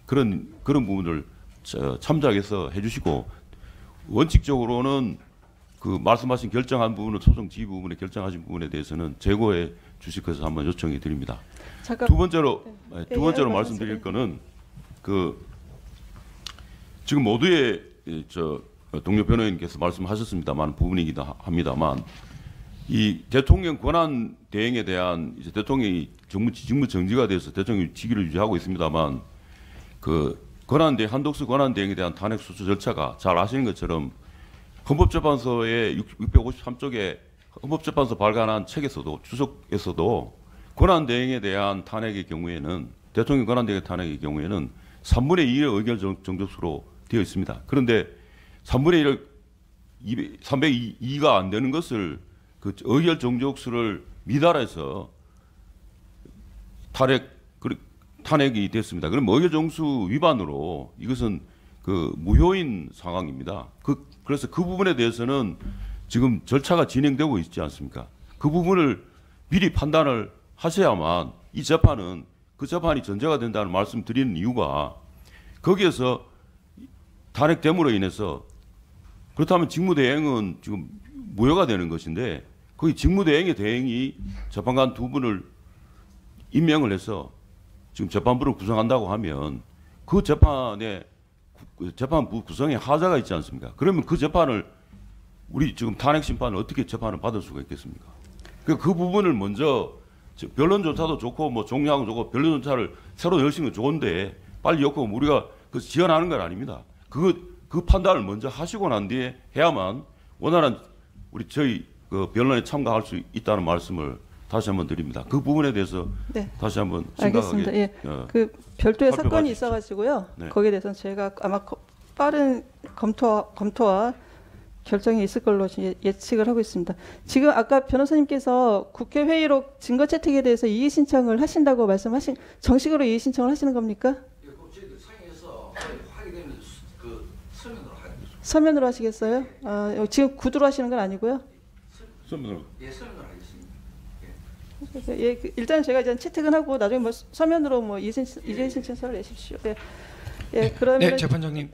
그런 부분을 참작해서 해주시고 원칙적으로는 그 말씀하신 결정한 부분은 소송 지휘 부분에 결정하신 부분에 대해서는 재고해 주실 것을 한번 요청해 드립니다. 두 번째로 말씀드릴 거는 지금 모두의 동료 변호인께서 말씀하셨습니다만 부분이기도 합니다만 이 대통령 권한 대행에 대한 이제 대통령이 직무 정지가 돼서 대통령이 직위를 유지하고 있습니다만 그 한독수 권한 대행에 대한 탄핵 소추 절차가 잘 아시는 것처럼 헌법재판소의 653쪽에 헌법재판소 발간한 책에서도 주석에서도 권한 대행에 대한 탄핵의 경우에는 대통령 권한 대행 탄핵의 경우에는 3분의 2의 의결 정족수로 되어 있습니다. 그런데 3분의 1을 302가 안 되는 것을 그 의결 정족수를 미달해서 탄핵이 됐습니다. 그럼 의결 정수 위반으로 이것은 그 무효인 상황입니다. 그래서 그 부분에 대해서는 지금 절차가 진행되고 있지 않습니까? 그 부분을 미리 판단을 하셔야만 이 재판은 그 재판이 전제가 된다는 말씀 드리는 이유가 거기에서 탄핵됨으로 인해서 그렇다면 직무대행은 지금 무효가 되는 것인데 거기 직무대행의 대행이 재판관 두 분을 임명을 해서 지금 재판부를 구성한다고 하면 그 재판에 재판부 구성에 하자가 있지 않습니까? 그러면 그 재판을 우리 지금 탄핵 심판을 어떻게 재판을 받을 수가 있겠습니까? 그 부분을 먼저 변론조차도 좋고 뭐 종료하고 좋고 변론조차를 새로 열심히 좋은데 빨리 엮고 우리가 그 지원하는 건 아닙니다. 그 판단을 먼저 하시고 난 뒤에 해야만 원활한 저희 그 변론에 참가할 수 있다는 말씀을 다시 한번 드립니다. 그 부분에 대해서 네. 다시 한번 알겠습니다. 심각하게 예. 그 별도의 살펴봐 사건이 주십시오. 있어가지고요. 네. 거기에 대해서는 제가 아마 빠른 검토와 결정이 있을 걸로 예측을 하고 있습니다. 지금 아까 변호사님께서 국회 회의로 증거 채택에 대해서 이의 신청을 하신다고 정식으로 이의 신청을 하시는 겁니까? 저희들 상의해서 하게 되면 그 서면으로 하겠습니다. 서면으로 하시겠어요? 아, 지금 구두로 하시는 건 아니고요. 서면으로. 예, 서면으로 하겠습니다. 예, 일단 제가 이제 채택은 하고 나중에 뭐 서면으로 뭐 이의 신청서를 내십시오. 예, 예, 그러면 네, 재판장님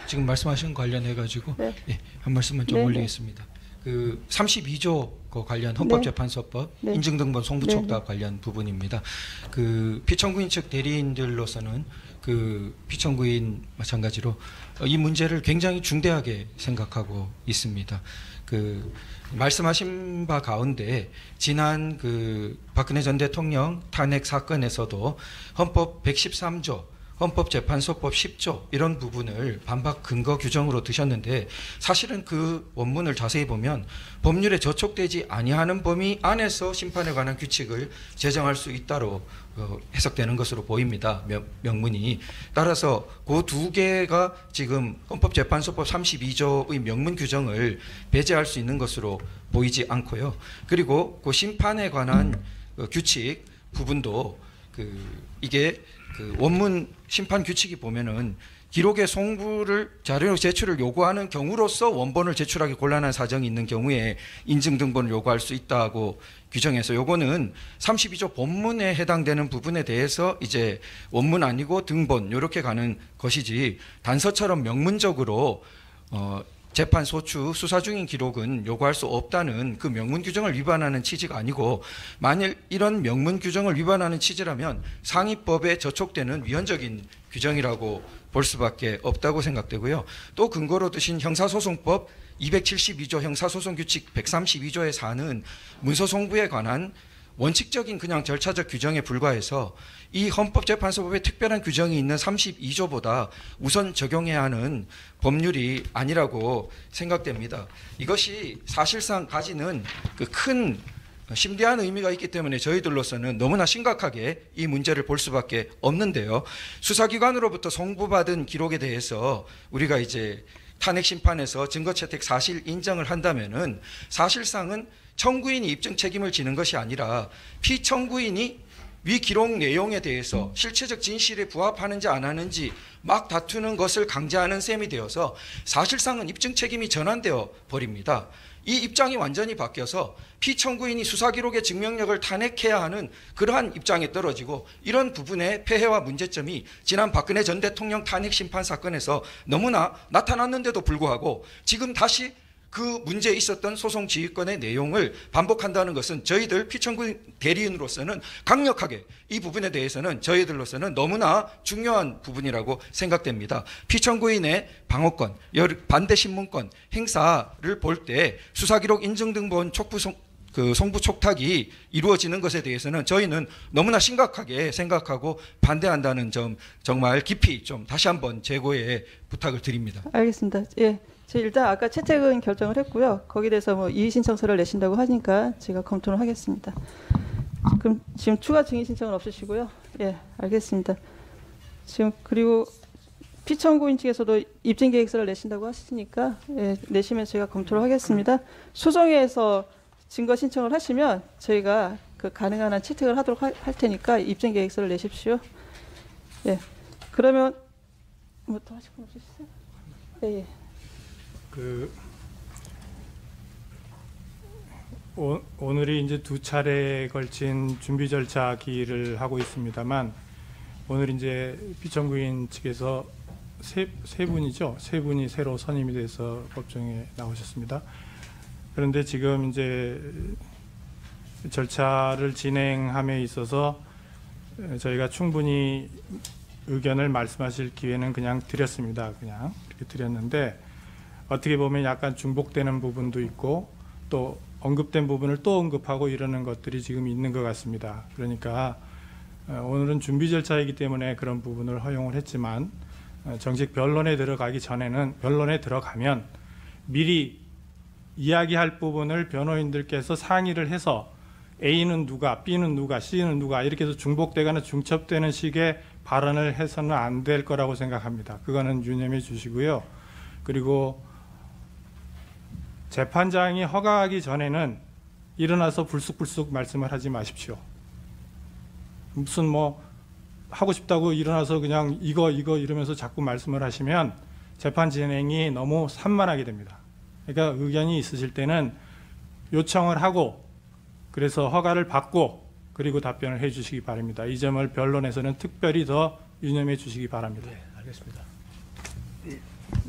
지금 말씀하신 관련해 가지고 네. 예, 한 말씀만 좀 네, 올리겠습니다. 그 32조 그 관련 헌법재판소법 네. 인증등본 송부촉답 네. 관련 부분입니다. 그 피청구인 측 대리인들로서는 그 피청구인 마찬가지로 이 문제를 굉장히 중대하게 생각하고 있습니다. 그 말씀하신 바 가운데 지난 그 박근혜 전 대통령 탄핵 사건에서도 헌법 113조 헌법재판소법 10조 이런 부분을 반박 근거 규정으로 드셨는데 사실은 그 원문을 자세히 보면 법률에 저촉되지 아니하는 범위 안에서 심판에 관한 규칙을 제정할 수 있다로 해석되는 것으로 보입니다. 명문이. 따라서 그 두 개가 지금 헌법재판소법 32조의 명문 규정을 배제할 수 있는 것으로 보이지 않고요. 그리고 그 심판에 관한 규칙 부분도 이게 그 원문 심판 규칙이 보면은 기록의 송부를 자료 제출을 요구하는 경우로서 원본을 제출하기 곤란한 사정이 있는 경우에 인증 등본을 요구할 수 있다고 규정해서 요거는 32조 본문에 해당되는 부분에 대해서 이제 원문 아니고 등본 이렇게 가는 것이지 단서처럼 명문적으로 재판 소추 수사 중인 기록은 요구할 수 없다는 그 명문 규정을 위반하는 취지가 아니고 만일 이런 명문 규정을 위반하는 취지라면 상위법에 저촉되는 위헌적인 규정이라고 볼 수밖에 없다고 생각되고요. 또 근거로 드신 형사소송법 272조 형사소송규칙 132조에 사는 문서송부에 관한 원칙적인 그냥 절차적 규정에 불과해서 이 헌법재판소법에 특별한 규정이 있는 32조보다 우선 적용해야 하는 법률이 아니라고 생각됩니다. 이것이 사실상 가지는 그 큰 심대한 의미가 있기 때문에 저희들로서는 너무나 심각하게 이 문제를 볼 수밖에 없는데요. 수사기관으로부터 송부받은 기록에 대해서 우리가 이제 탄핵 심판에서 증거 채택 사실 인정을 한다면은 사실상은 청구인이 입증 책임을 지는 것이 아니라 피청구인이 위 기록 내용에 대해서 실체적 진실에 부합하는지 안 하는지 막 다투는 것을 강제하는 셈이 되어서 사실상은 입증 책임이 전환되어 버립니다. 이 입장이 완전히 바뀌어서 피청구인이 수사기록의 증명력을 탄핵해야 하는 그러한 입장에 떨어지고 이런 부분의 폐해와 문제점이 지난 박근혜 전 대통령 탄핵 심판 사건에서 너무나 나타났는데도 불구하고 지금 다시 그 문제에 있었던 소송 지휘권의 내용을 반복한다는 것은 저희들 피청구인 대리인으로서는 강력하게 이 부분에 대해서는 저희들로서는 너무나 중요한 부분이라고 생각됩니다. 피청구인의 방어권, 반대 신문권 행사를 볼 때 수사기록 인증등본 송부 촉탁이 이루어지는 것에 대해서는 저희는 너무나 심각하게 생각하고 반대한다는 점 정말 깊이 좀 다시 한번 재고의 부탁을 드립니다. 알겠습니다. 예. 일단 아까 채택은 결정을 했고요. 거기에 대해서 뭐 이의 신청서를 내신다고 하니까 제가 검토를 하겠습니다. 그럼 지금 추가 증인 신청은 없으시고요. 예, 알겠습니다. 지금 그리고 피청구인 측에서도 입증 계획서를 내신다고 하시니까 예, 내시면 제가 검토를 하겠습니다. 소송에서 증거 신청을 하시면 저희가 그 가능한 한 채택을 하도록 할 테니까 입증 계획서를 내십시오. 예, 그러면 뭐 더 하실 건 없으시세요? 예, 예. 오늘이 이제 두 차례에 걸친 준비 절차 기일을 하고 있습니다만 오늘 이제 피청구인 측에서 세 분이죠. 세 분이 새로 선임이 돼서 법정에 나오셨습니다. 그런데 지금 이제 절차를 진행함에 있어서 저희가 충분히 의견을 말씀하실 기회는 그냥 드렸습니다. 그냥 이렇게 드렸는데 어떻게 보면 약간 중복되는 부분도 있고 또 언급된 부분을 또 언급하고 이러는 것들이 지금 있는 것 같습니다. 그러니까 오늘은 준비 절차이기 때문에 그런 부분을 허용을 했지만 정식 변론에 들어가기 전에는 변론에 들어가면 미리 이야기할 부분을 변호인들께서 상의를 해서 A는 누가, B는 누가, C는 누가 이렇게 해서 중복되거나 중첩되는 식의 발언을 해서는 안 될 거라고 생각합니다. 그거는 유념해 주시고요. 그리고 재판장이 허가하기 전에는 일어나서 불쑥불쑥 말씀을 하지 마십시오. 무슨 뭐 하고 싶다고 일어나서 그냥 이거 이러면서 자꾸 말씀을 하시면 재판 진행이 너무 산만하게 됩니다. 그러니까 의견이 있으실 때는 요청을 하고 그래서 허가를 받고 그리고 답변을 해 주시기 바랍니다. 이 점을 변론에서는 특별히 더 유념해 주시기 바랍니다. 네, 알겠습니다.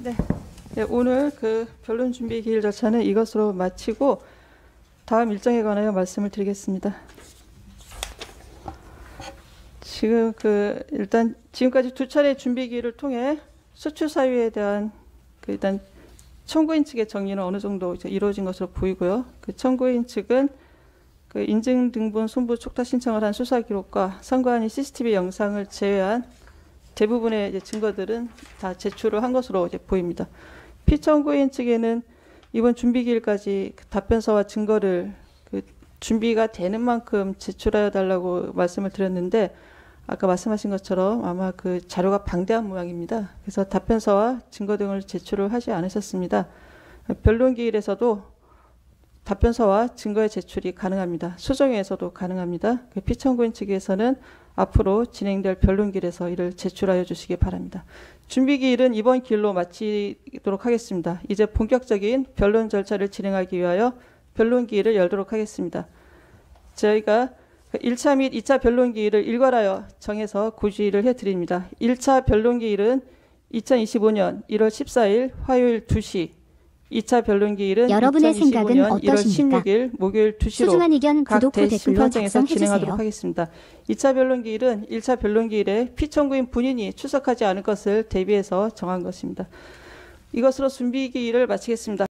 네. 네, 오늘 그 변론 준비 기일 절차는 이것으로 마치고 다음 일정에 관하여 말씀을 드리겠습니다. 지금 일단 지금까지 두 차례 준비 기일을 통해 소추 사유에 대한 일단 청구인 측의 정리는 어느 정도 이제 이루어진 것으로 보이고요. 그 청구인 측은 그 인증 등본 손부 촉탁 신청을 한 수사 기록과 선관위 CCTV 영상을 제외한 대부분의 이제 증거들은 다 제출을 한 것으로 이제 보입니다. 피청구인 측에는 이번 준비 기일까지 답변서와 증거를 준비가 되는 만큼 제출하여 달라고 말씀을 드렸는데 아까 말씀하신 것처럼 아마 그 자료가 방대한 모양입니다. 그래서 답변서와 증거 등을 제출을 하지 않으셨습니다. 변론 기일에서도 답변서와 증거의 제출이 가능합니다. 수정회에서도 가능합니다. 피청구인 측에서는 앞으로 진행될 변론 기일에서 이를 제출하여 주시기 바랍니다. 준비 기일은 이번 기일로 마치도록 하겠습니다. 이제 본격적인 변론 절차를 진행하기 위하여 변론 기일을 열도록 하겠습니다. 저희가 1차 및 2차 변론 기일을 일괄하여 정해서 고지를 해드립니다. 1차 변론 기일은 2025년 1월 14일 화요일 2시, 2차 변론 기일은 여러분의 2025년 생각은 1월 어떠십니까? 16일 목요일 2시로 소중한 의견 각 구독 후 댓글로 대심판정에서 작성해 진행하도록 주세요. 하겠습니다. 2차 변론 기일은 1차 변론 기일에 피청구인 본인이 출석하지 않을 것을 대비해서 정한 것입니다. 이것으로 준비 기일을 마치겠습니다.